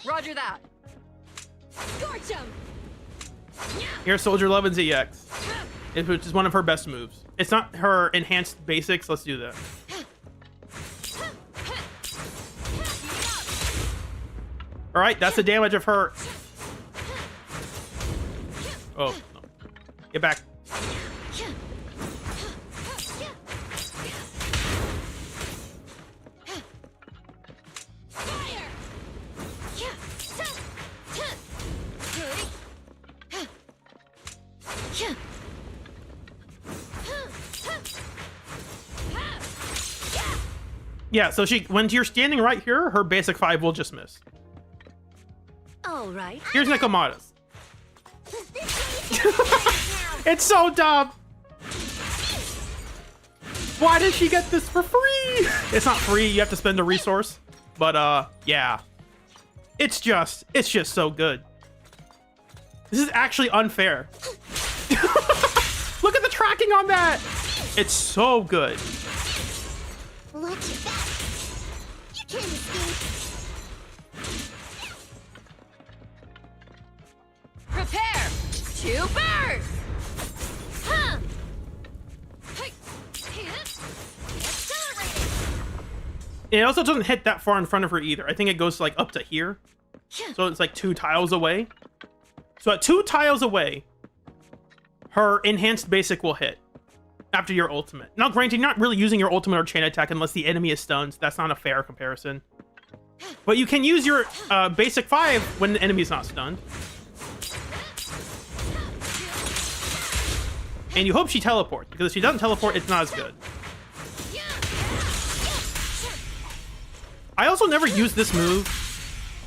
Roger that. Scorch 'em! Here's Soldier 11's EX, which is one of her best moves. It's not her enhanced basics. Let's do that. All right, that's the damage of her. Oh, no. Get back. Yeah, so when you're standing right here, her basic 5 will just miss. All right. Here's Nekomata's. It's so dumb. Why did she get this for free? It's not free. You have to spend a resource. But yeah, it's just so good. This is actually unfair. Look at the tracking on that. It's so good. Watch your back. You can't escape. Prepare to burn. Huh. It also doesn't hit that far in front of her either. I think it goes like up to here. So it's like 2 tiles away. So at 2 tiles away, her enhanced basic will hit after your ultimate. Now, granted, you're not really using your ultimate or chain attack unless the enemy is stunned. So that's not a fair comparison. But you can use your basic 5 when the enemy is not stunned. And you hope she teleports, because if she doesn't teleport, it's not as good. I also never use this move.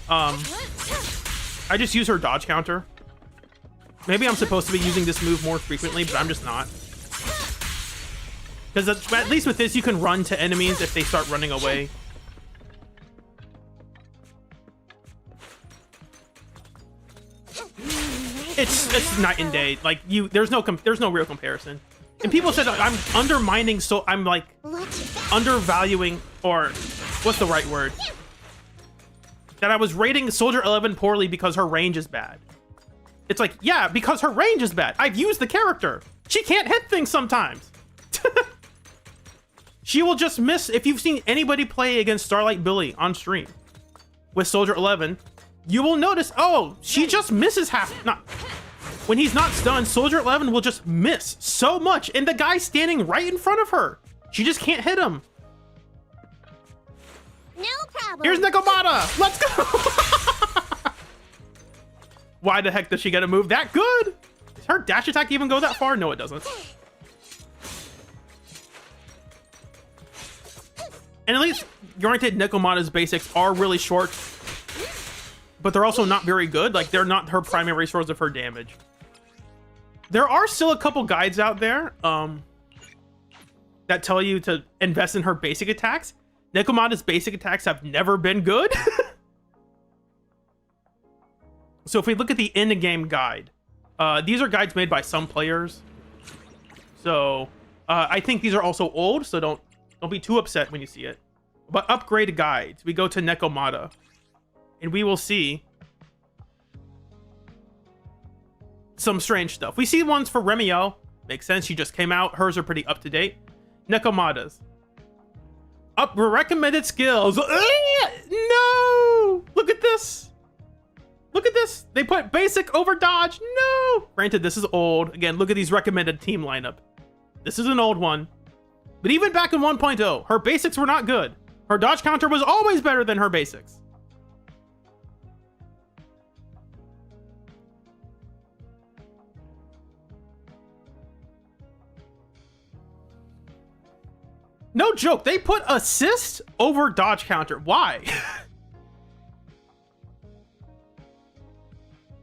I just use her dodge counter. Maybe I'm supposed to be using this move more frequently, but I'm just not. Because at least with this, you can run to enemies if they start running away. It's night and day. Like there's no real comparison. And people said I'm undermining, so I'm like undervaluing, or what's the right word? That I was rating Soldier 11 poorly because her range is bad. It's like, yeah, because her range is bad. I've used the character. She can't hit things sometimes. She will just miss. If you've seen anybody play against Starlight Billy on stream with Soldier 11, you will notice, oh, she just misses half. When he's not stunned, Soldier 11 will just miss so much. And the guy's standing right in front of her. She just can't hit him. No problem. Here's Nekomata. Let's go. Why the heck does she get a move that good? Does her dash attack even go that far? No, it doesn't. And at least, granted, Nekomata's basics are really short, but they're also not very good. Like, they're not her primary source of her damage. There are still a couple guides out there that tell you to invest in her basic attacks. Nekomata's basic attacks have never been good. So if we look at the end-game guide, these are guides made by some players. So I think these are also old, so don't be too upset when you see it. But upgrade guides, we go to Nekomata, and we will see some strange stuff. We see ones for Remielle. Makes sense, she just came out. Hers are pretty up-to-date. Nekomata's. Recommended skills. No! Look at this. this? They put basic over dodge. No. Granted, this is old. Again, look at these recommended team lineup. This is an old one. But even back in 1.0, her basics were not good. Her dodge counter was always better than her basics. No joke, they put assist over dodge counter. Why?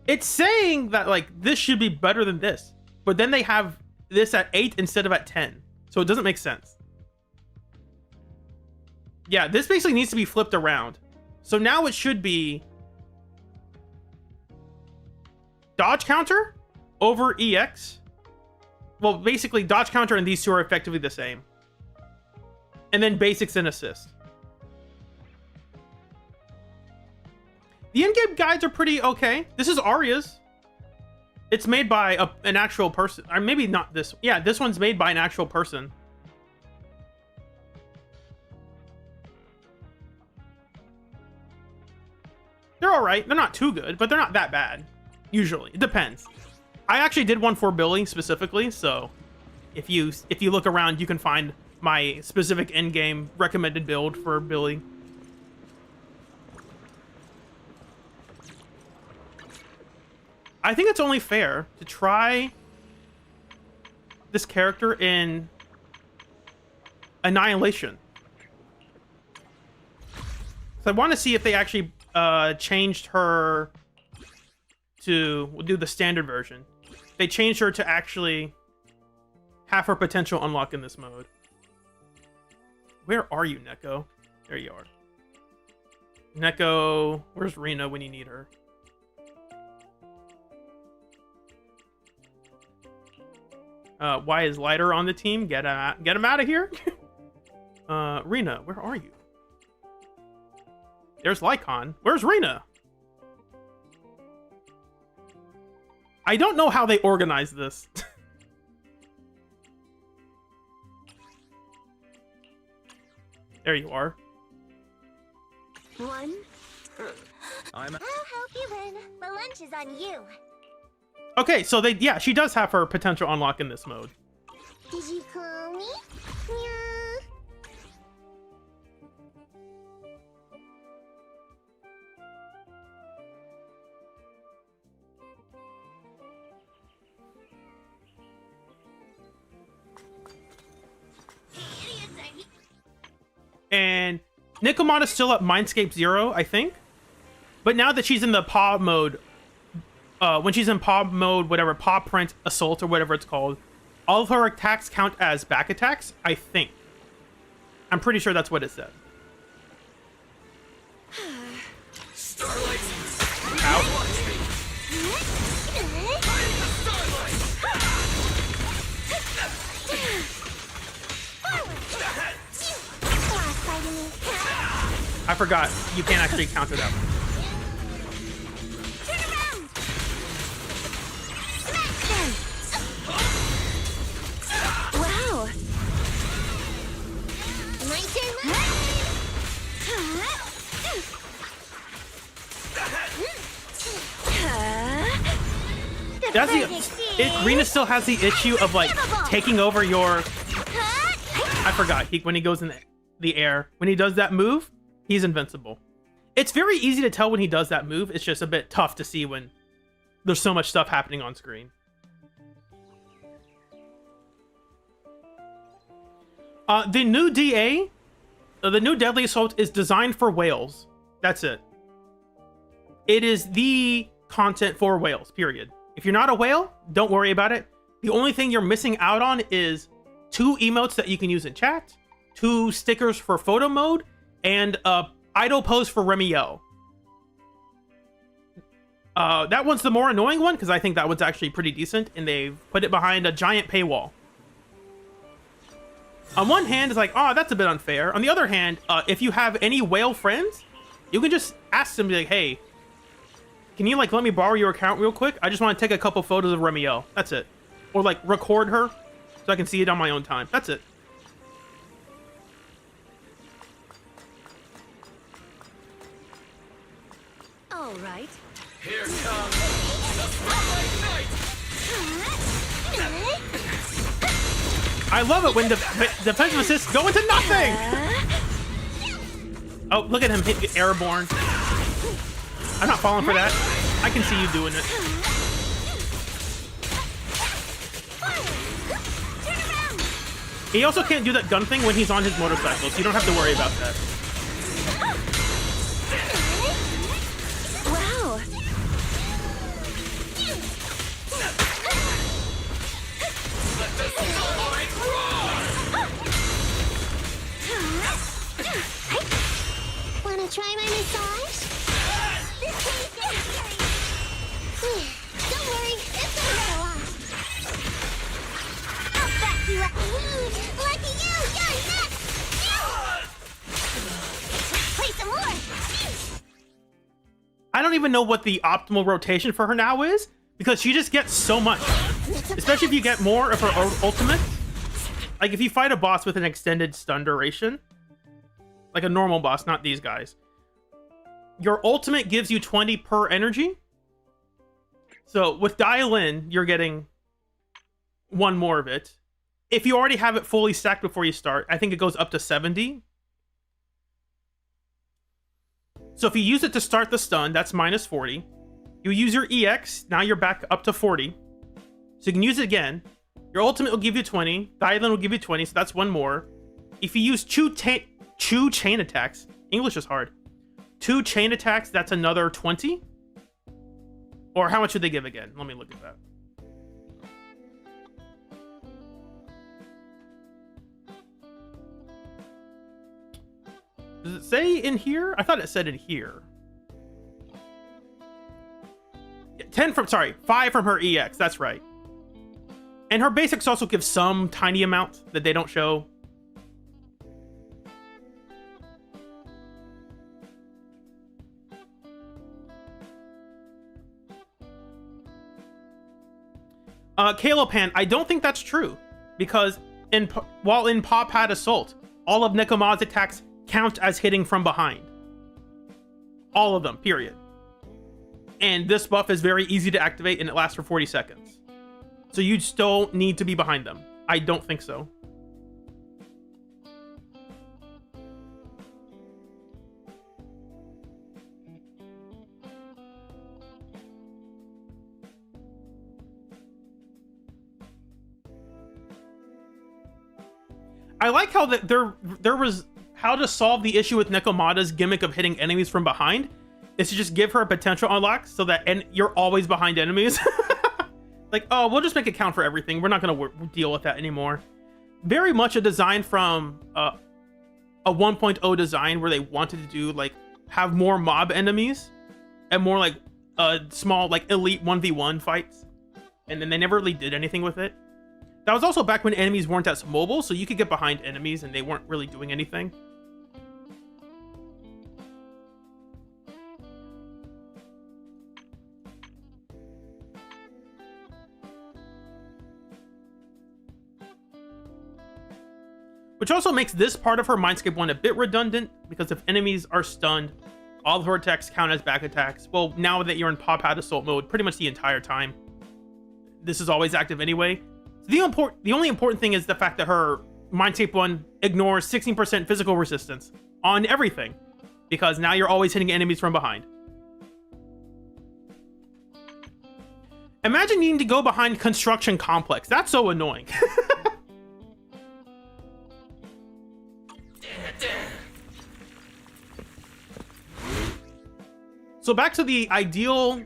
It's saying that like this should be better than this, but then they have this at 8 instead of at 10. So it doesn't make sense. Yeah, this basically needs to be flipped around. So now it should be dodge counter over EX. Well, basically dodge counter and these two are effectively the same. And then basics and assist. The in-game guides are pretty okay. This is Arya's. It's made by an actual person. Or maybe not this. Yeah, this one's made by an actual person. They're alright. They're not too good, but they're not that bad. Usually. It depends. I actually did one for Billy specifically, so if you look around, you can find my specific in-game recommended build for Billy. I think it's only fair to try this character in Annihilation. So I want to see if they actually changed her to, we'll do the standard version. They changed her to actually have her potential unlock in this mode. Where are you, Neko? There you are. Neko, where's Rena when you need her? Why is Lighter on the team? Get him out of here. Rena, where are you? There's Lycon. Where's Rena? I don't know how they organize this. There you are. One. I'm I'll help you win. The lunch is on you. Okay, so yeah, she does have her potential unlock in this mode. Did you call me? Yeah. And Nikomon is still at Mindscape 0, I think. But now that she's in the paw mode, when she's in paw mode, whatever, paw print assault or whatever it's called, all of her attacks count as back attacks, I think. I'm pretty sure that's what it said. Starlight. Out. I forgot. You can't actually counter that one. Wow. My turn. Does Rena still has the issue of like taking over your. I forgot. When he goes in the air, when he does that move, he's invincible. It's very easy to tell when he does that move. It's just a bit tough to see when there's so much stuff happening on screen. The new DA, the new Deadly Assault is designed for whales. That's it. It is the content for whales, period. If you're not a whale, don't worry about it. The only thing you're missing out on is 2 emotes that you can use in chat, 2 stickers for photo mode, and idle pose for Remielle. That one's the more annoying one because I think that one's actually pretty decent, and they've put it behind a giant paywall. On one hand, it's like, oh, that's a bit unfair. On the other hand, if you have any whale friends, you can just ask them, be like, hey, can you like let me borrow your account real quick? I just want to take a couple photos of Remielle. That's it. Or like record her so I can see it on my own time. That's it. All right. Here comes the Starlight Knight! I love it when the defensive assists go into nothing! Oh, look at him hit airborne. I'm not falling for that. I can see you doing it. He also can't do that gun thing when he's on his motorcycle, so you don't have to worry about that. Wow. Let the Starlight roar! Wanna try my massage? Don't worry, it's gonna get a lot. I'll back you up. Lucky you, you're next! Play some more! I don't even know what the optimal rotation for her now is, because she just gets so much. Especially if you get more of her ultimate. Like, if you fight a boss with an extended stun duration, like a normal boss, not these guys, your ultimate gives you 20 per energy. So with Dial In, you're getting one more of it. If you already have it fully stacked before you start, I think it goes up to 70. So if you use it to start the stun, that's minus 40. You use your EX, now you're back up to 40. So you can use it again. Your ultimate will give you 20. Dial In will give you 20, so that's one more. If you use two chain attacks, English is hard. 2 chain attacks, that's another 20. Or how much would they give again? Let me look at that. Does it say in here? I thought it said in here. 5 from her EX, that's right. And her basics also give some tiny amount that they don't show. Kalopan, I don't think that's true, because while in Paw Pad Assault, all of Nekoma's attacks count as hitting from behind. All of them, period. And this buff is very easy to activate, and it lasts for 40 seconds. So you just don't need to be behind them. I don't think so. I like how that there was how to solve the issue with Nekomata's gimmick of hitting enemies from behind is to just give her a potential unlock so that you're always behind enemies. Like, oh, we'll just make it count for everything. We're not going to deal with that anymore. Very much a design from a 1.0 design where they wanted to do, like, have more mob enemies and more, like, small, like, elite 1v1 fights. And then they never really did anything with it. That was also back when enemies weren't as mobile, so you could get behind enemies and they weren't really doing anything. Which also makes this part of her Mindscape 1 a bit redundant, because if enemies are stunned, all of her attacks count as back attacks. Well, now that you're in Paw Pad Assault mode, pretty much the entire time, this is always active anyway. So the only important thing is the fact that her Mindscape 1 ignores 16% physical resistance on everything, because now you're always hitting enemies from behind. Imagine needing to go behind Construction Complex. That's so annoying. So back to the ideal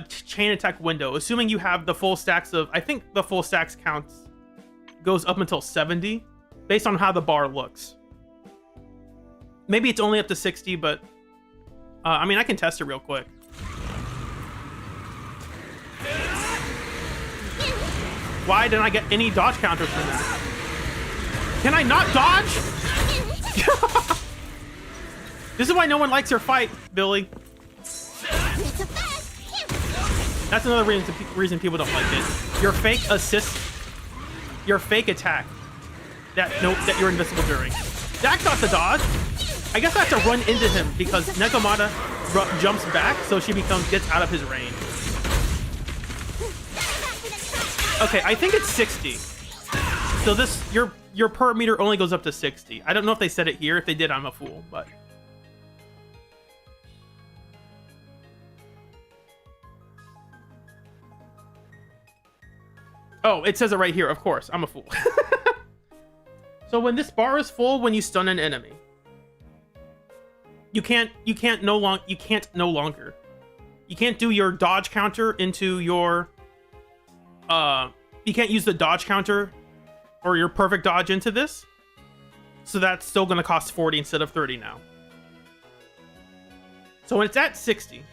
chain attack window, assuming you have the full stacks of, I think the full stacks counts goes up until 70 based on how the bar looks. Maybe it's only up to 60, but I mean, I can test it real quick. Why didn't I get any dodge counters from that? Can I not dodge? This is why no one likes your fight, Billy. That's another reason people don't like it. Your fake assist, your fake attack that you're invisible during. That's not the dodge. I guess I have to run into him because Nekomata jumps back, so she gets out of his range. Okay, I think it's 60. So your per meter only goes up to 60. I don't know if they said it here. If they did, I'm a fool, but. Oh, it says it right here. Of course, I'm a fool. So when this bar is full, when you stun an enemy, you can't no longer. You can't do your dodge counter into your. You can't use the dodge counter or your perfect dodge into this. So that's still going to cost 40 instead of 30 now. So when it's at 60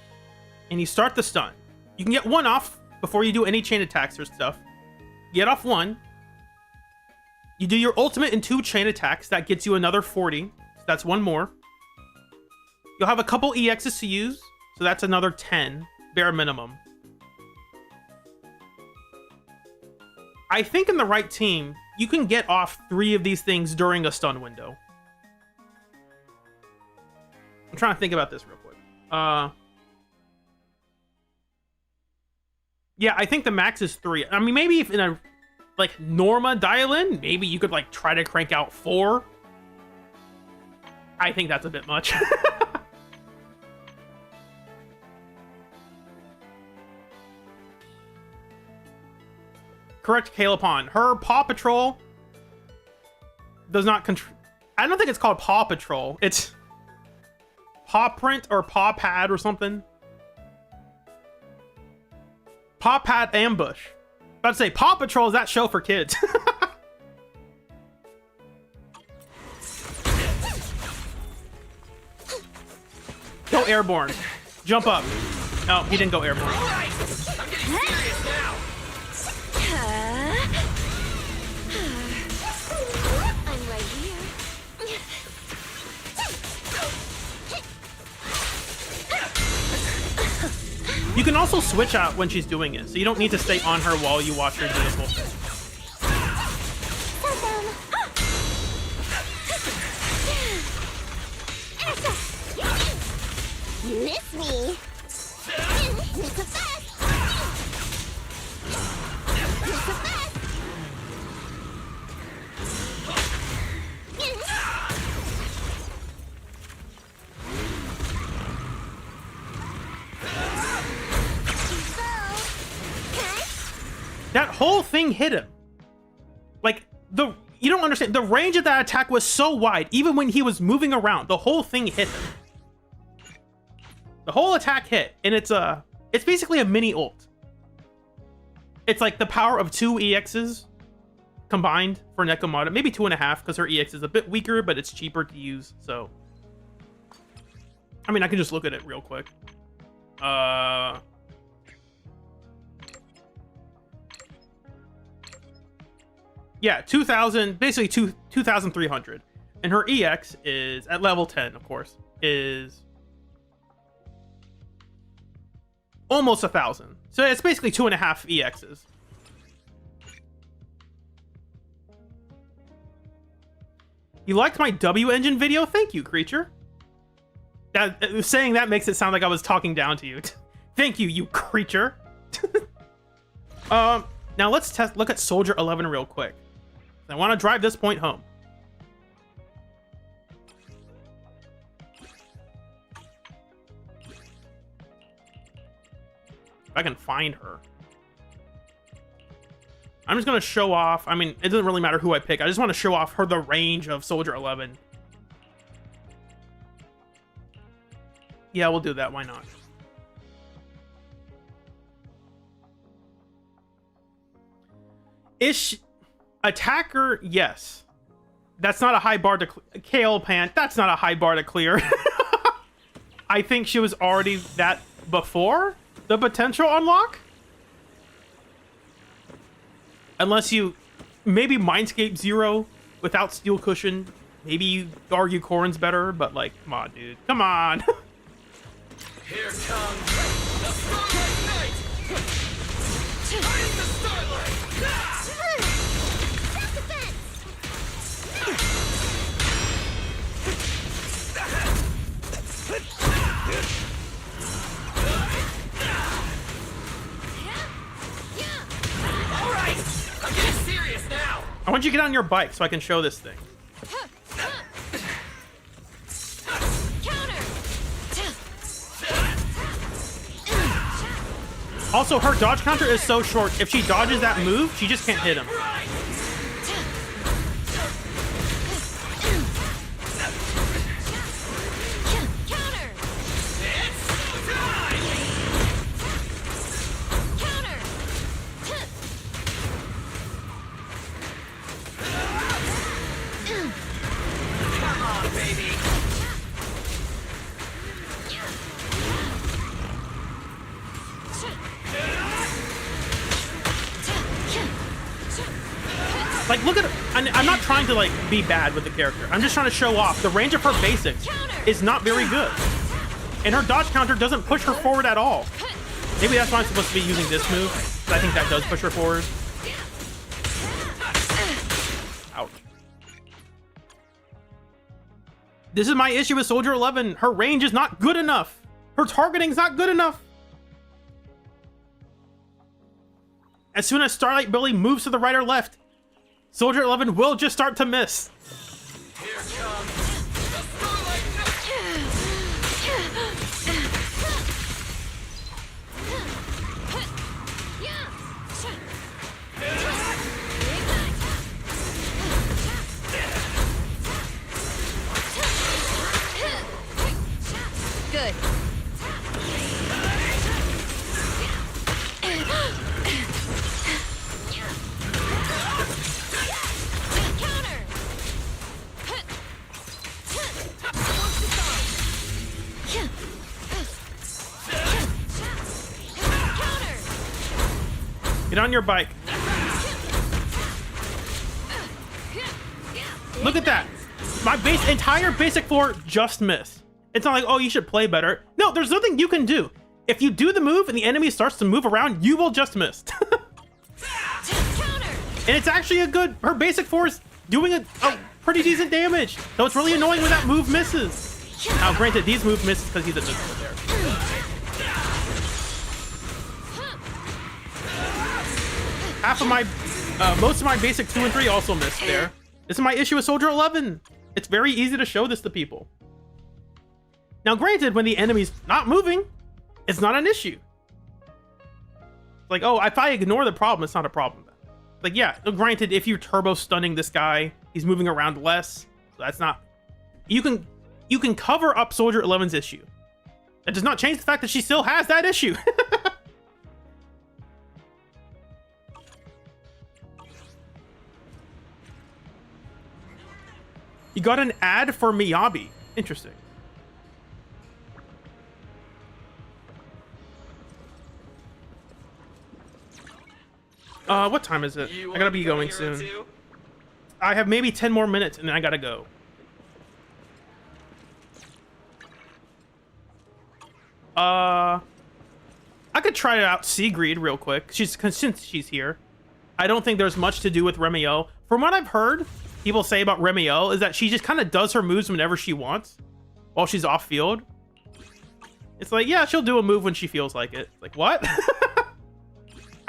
and you start the stun, you can get one off before you do any chain attacks or stuff. Get off one. You do your ultimate and 2 chain attacks. That gets you another 40. So that's one more. You'll have a couple EXs to use. So that's another 10, bare minimum. I think in the right team, you can get off 3 of these things during a stun window. I'm trying to think about this real quick. Yeah, I think the max is 3. I mean, maybe if in a like Norma dial-in, maybe you could like try to crank out 4. I think that's a bit much. Correct, Calipon. Her Paw Patrol does not control. I don't think it's called Paw Patrol. It's Paw Print or Paw Pad or something. Paw Pad Ambush. About to say, Paw Patrol is that show for kids. Go airborne. Jump up. No, he didn't go airborne. I'm getting serious now. I'm right here. You can also switch out when she's doing it, so you don't need to stay on her while you watch her do the whole thing. Miss me. That whole thing hit him. Like, you don't understand. The range of that attack was so wide, even when he was moving around, the whole thing hit him. The whole attack hit, and it's basically a mini ult. It's like the power of 2 EXs combined for Nekomata. Maybe 2.5, because her EX is a bit weaker, but it's cheaper to use, so. I mean, I can just look at it real quick. Yeah, 2,000, basically 2,300. And her EX is, at level 10, of course, is almost 1,000. So it's basically 2.5 EXs. You liked my W engine video? Thank you, creature. Saying that makes it sound like I was talking down to you. Thank you, you creature. Now let's look at Soldier 11 real quick. I want to drive this point home. If I can find her. I'm just going to show off. I mean, it doesn't really matter who I pick. I just want to show off the range of Soldier 11. Yeah, we'll do that. Why not? Attacker, yes. That's not a high bar to Kale Pant. That's not a high bar to clear. I think she was already that before the potential unlock. Unless you maybe Mindscape 0 without Steel Cushion. Maybe you argue Corrin's better, but like, come on, dude. Come on. Here comes the Starlight Knight! Hide the Starlight! I want you to get on your bike so I can show this thing. Also, her dodge counter is so short. If she dodges that move, she just can't hit him. Like, look at it. I'm not trying to, like, be bad with the character. I'm just trying to show off. The range of her basics is not very good. And her dodge counter doesn't push her forward at all. Maybe that's why I'm supposed to be using this move. I think that does push her forward. Ouch. This is my issue with Soldier 11. Her range is not good enough. Her targeting's not good enough. As soon as Starlight Billy moves to the right or left, Soldier 11 will just start to miss. Here comes the Starlight Good. Get on your bike. Look at that. My entire basic floor just missed. It's not like, oh, you should play better. No, there's nothing you can do. If you do the move and the enemy starts to move around, you will just miss. And it's actually a good... Her basic force doing a pretty decent damage. So it's really annoying when that move misses. Now, granted, these move misses because he's a discipline there. Half of my... most of my basic 2 and 3 also missed there. This is my issue with Soldier 11. It's very easy to show this to people. Now, granted, when the enemy's not moving, it's not an issue. Like, oh, if I ignore the problem, it's not a problem. Like, yeah, granted, if you're turbo stunning this guy, he's moving around less. So that's not... You can cover up Soldier 11's issue. That does not change the fact that she still has that issue. You got an ad for Miyabi. Interesting. What time is it? I gotta be going soon. I have maybe 10 more minutes and then I gotta go. I could try out Sigrid real quick. Since she's here. I don't think there's much to do with Remielle. From what I've heard, people say about Remielle is that she just kind of does her moves whenever she wants while she's off field. It's like, yeah, she'll do a move when she feels like it. Like, what?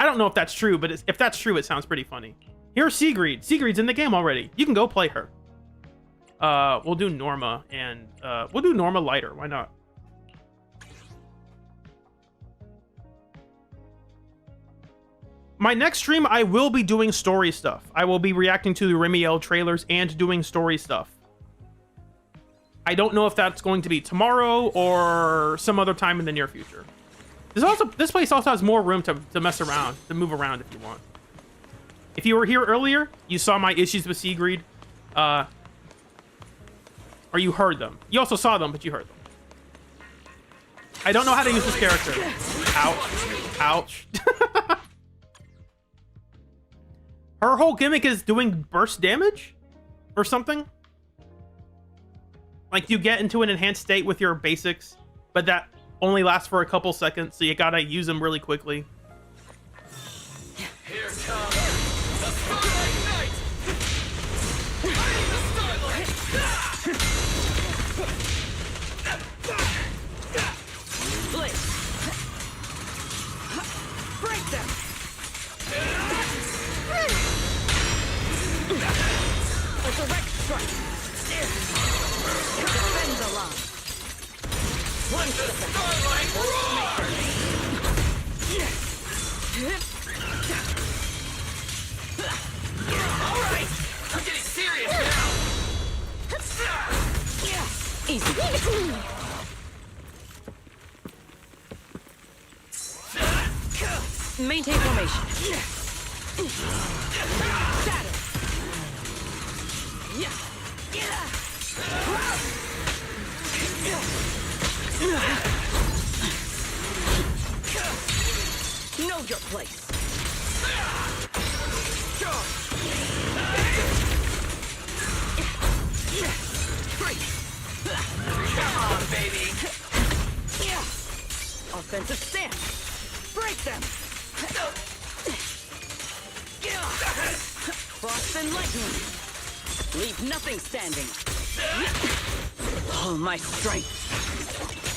I don't know if that's true, but if that's true, it sounds pretty funny. Here's Sigrid. Sigrid's in the game already. You can go play her. We'll do Norma, and we'll do Norma lighter. Why not? My next stream, I will be doing story stuff. I will be reacting to the Remielle trailers and doing story stuff. I don't know if that's going to be tomorrow or some other time in the near future. This place also has more room to mess around, to move around if you want. If you were here earlier, you saw my issues with Sigrid. Or you heard them. You also saw them, but you heard them. I don't know how to use this character. Ouch. Ouch. Her whole gimmick is doing burst damage? Or something? Like, you get into an enhanced state with your basics, but that only lasts for a couple seconds, so you gotta use them really quickly. Here comes the Starlight Knight! Fighting the Starlight! Break them! Maintain formation. Shadow. Know your place. Come on, baby. Offensive stance. Break them. Frost and lightning. Leave nothing standing. All my strength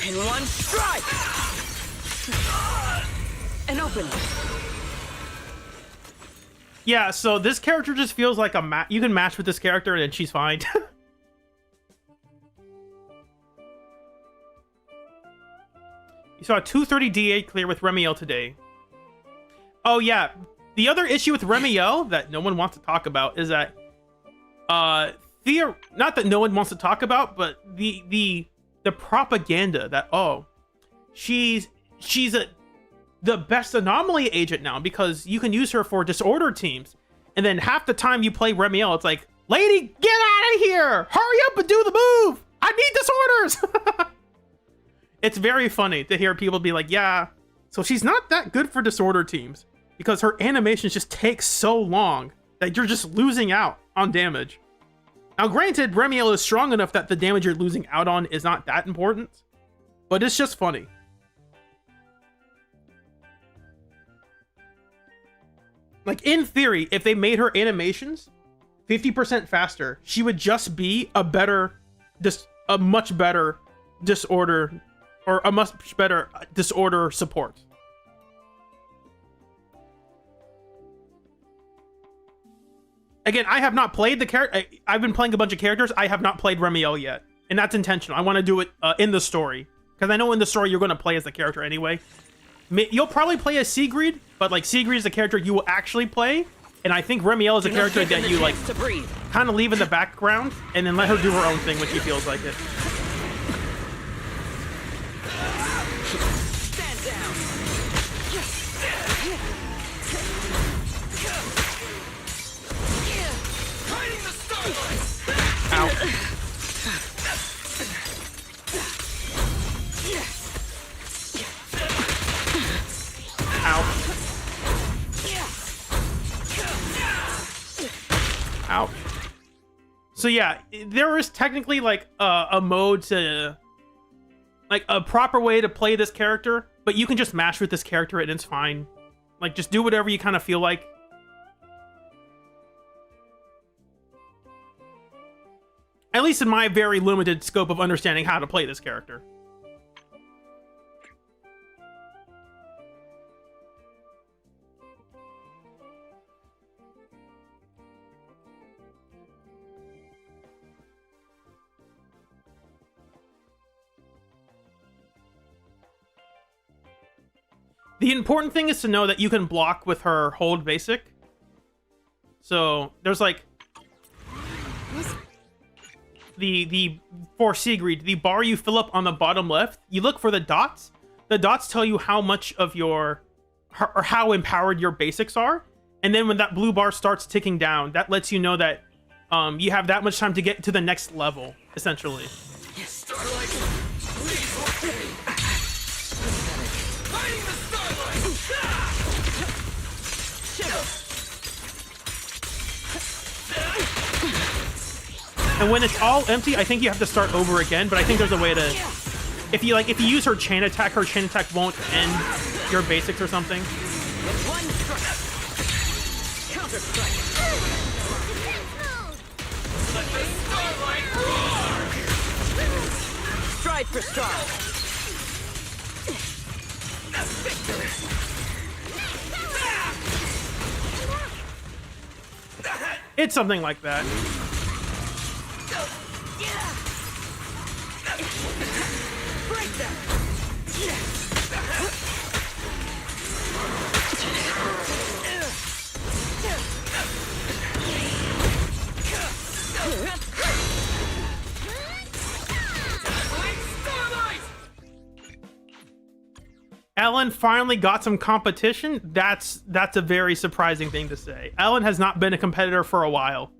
in one strike. An opening. Yeah, so this character just feels like a you can match with this character and she's fine. You saw a 230 D8 clear with Remielle today. Oh yeah, the other issue with Remielle that no one wants to talk about is that not that no one wants to talk about, but the propaganda that she's the best anomaly agent now because you can use her for disorder teams, and then half the time you play Remielle, it's like, lady, get out of here, hurry up and do the move, I need disorders. It's very funny to hear people be like, yeah, so she's not that good for disorder teams because her animations just take so long that you're just losing out on damage. Now, granted, Remielle is strong enough that the damage you're losing out on is not that important, but it's just funny. Like, in theory, if they made her animations 50% faster, she would just be a much better disorder, or a much better disorder support. Again, I have not played the character. I've been playing a bunch of characters. I have not played Remielle yet, and that's intentional. I want to do it in the story, because I know in the story you're going to play as the character anyway. You'll probably play as Sigrid, but like Sigrid is the character you will actually play, and I think Remielle is a character that you like kind of leave in the background and then let her do her own thing when she feels like it. Stand down. Hiding the starlight. Ow. Ow. So yeah, there is technically like a mode to, like a proper way to play this character, but you can just mash with this character and it's fine. Like, just do whatever you kind of feel like. At least in my very limited scope of understanding how to play this character. The important thing is to know that you can block with her hold basic. So there's like for Sigrid, the bar you fill up on the bottom left, you look for the dots. The dots tell you how much of your or how empowered your basics are. And then when that blue bar starts ticking down, that lets you know that you have that much time to get to the next level, essentially. Starlight, please okay. Hiding the starlight. And when it's all empty, I think you have to start over again, but I think there's a way to, if you use her chain attack won't end your basics or something. One strike. Counter strike. Let the starlight roar. Stride for stride. It's something like that. Break them. Starlight. Ellen finally got some competition. That's a very surprising thing to say. Ellen has not been a competitor for a while.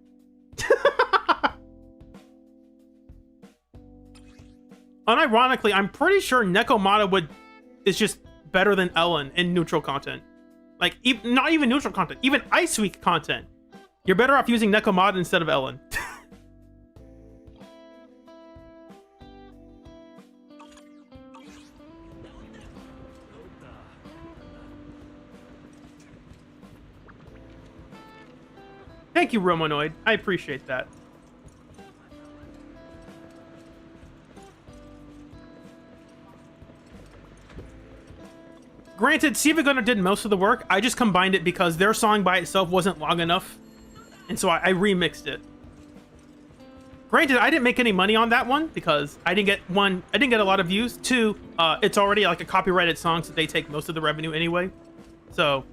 Unironically, I'm pretty sure Nekomata is just better than Ellen in neutral content. Like, not even neutral content, even Ice Week content. You're better off using Nekomata instead of Ellen. Thank you, Romanoid. I appreciate that. Granted, Siva Gunner did most of the work. I just combined it because their song by itself wasn't long enough. And so I remixed it. Granted, I didn't make any money on that one because I didn't get a lot of views. Two, it's already like a copyrighted song, so they take most of the revenue anyway. So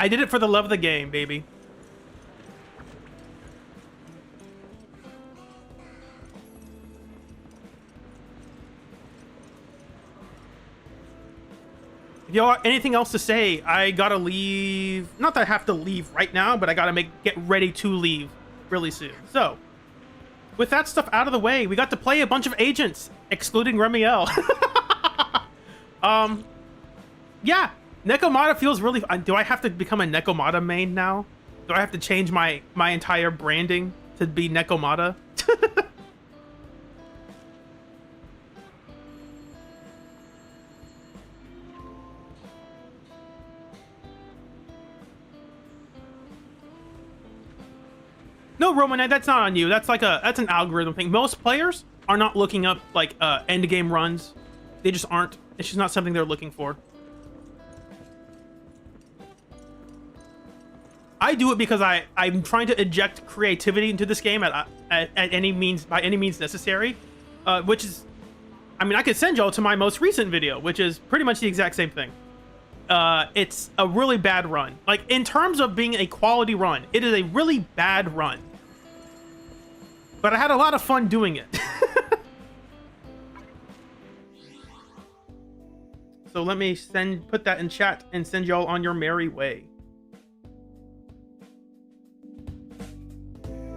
I did it for the love of the game, baby. If y'all anything else to say, I gotta leave. Not that I have to leave right now, but I gotta get ready to leave really soon. So, with that stuff out of the way, we got to play a bunch of agents, excluding Remielle. Yeah, Nekomata feels really. Do I have to become a Nekomata main now? Do I have to change my entire branding to be Nekomata? No, Roman, that's not on you. That's an algorithm thing. Most players are not looking up like end game runs. They just aren't. It's just not something they're looking for. I do it because I'm trying to inject creativity into this game at any means, by any means necessary. Which is, I mean, I could send y'all to my most recent video, which is pretty much the exact same thing. It's a really bad run. Like, in terms of being a quality run, it is a really bad run. But I had a lot of fun doing it. So let me put that in chat and send y'all on your merry way.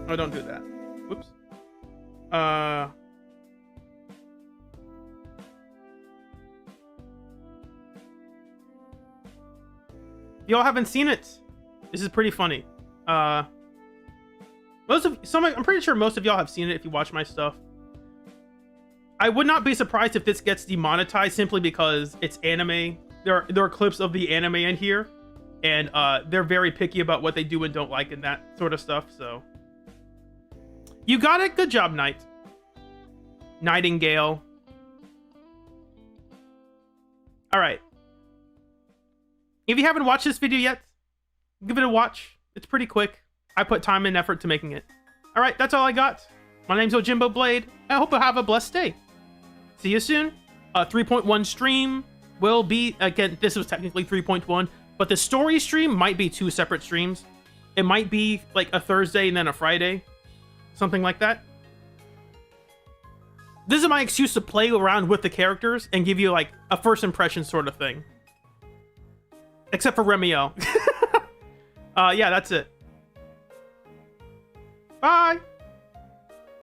Oh, don't do that. Whoops. Y'all haven't seen it. This is pretty funny. I'm pretty sure most of y'all have seen it if you watch my stuff. I would not be surprised if this gets demonetized simply because it's anime. There are clips of the anime in here, and they're very picky about what they do and don't like and that sort of stuff. So you got it. Good job, Knight. Nightingale. All right. If you haven't watched this video yet, give it a watch. It's pretty quick. I put time and effort to making it. All right, that's all I got. My name's Ojimbo Blade. I hope you have a blessed day. See you soon. 3.1 stream will be, again, this was technically 3.1, but the story stream might be 2 separate streams. It might be like a Thursday and then a Friday. Something like that. This is my excuse to play around with the characters and give you like a first impression sort of thing. Except for Remielle. Yeah, that's it. Bye!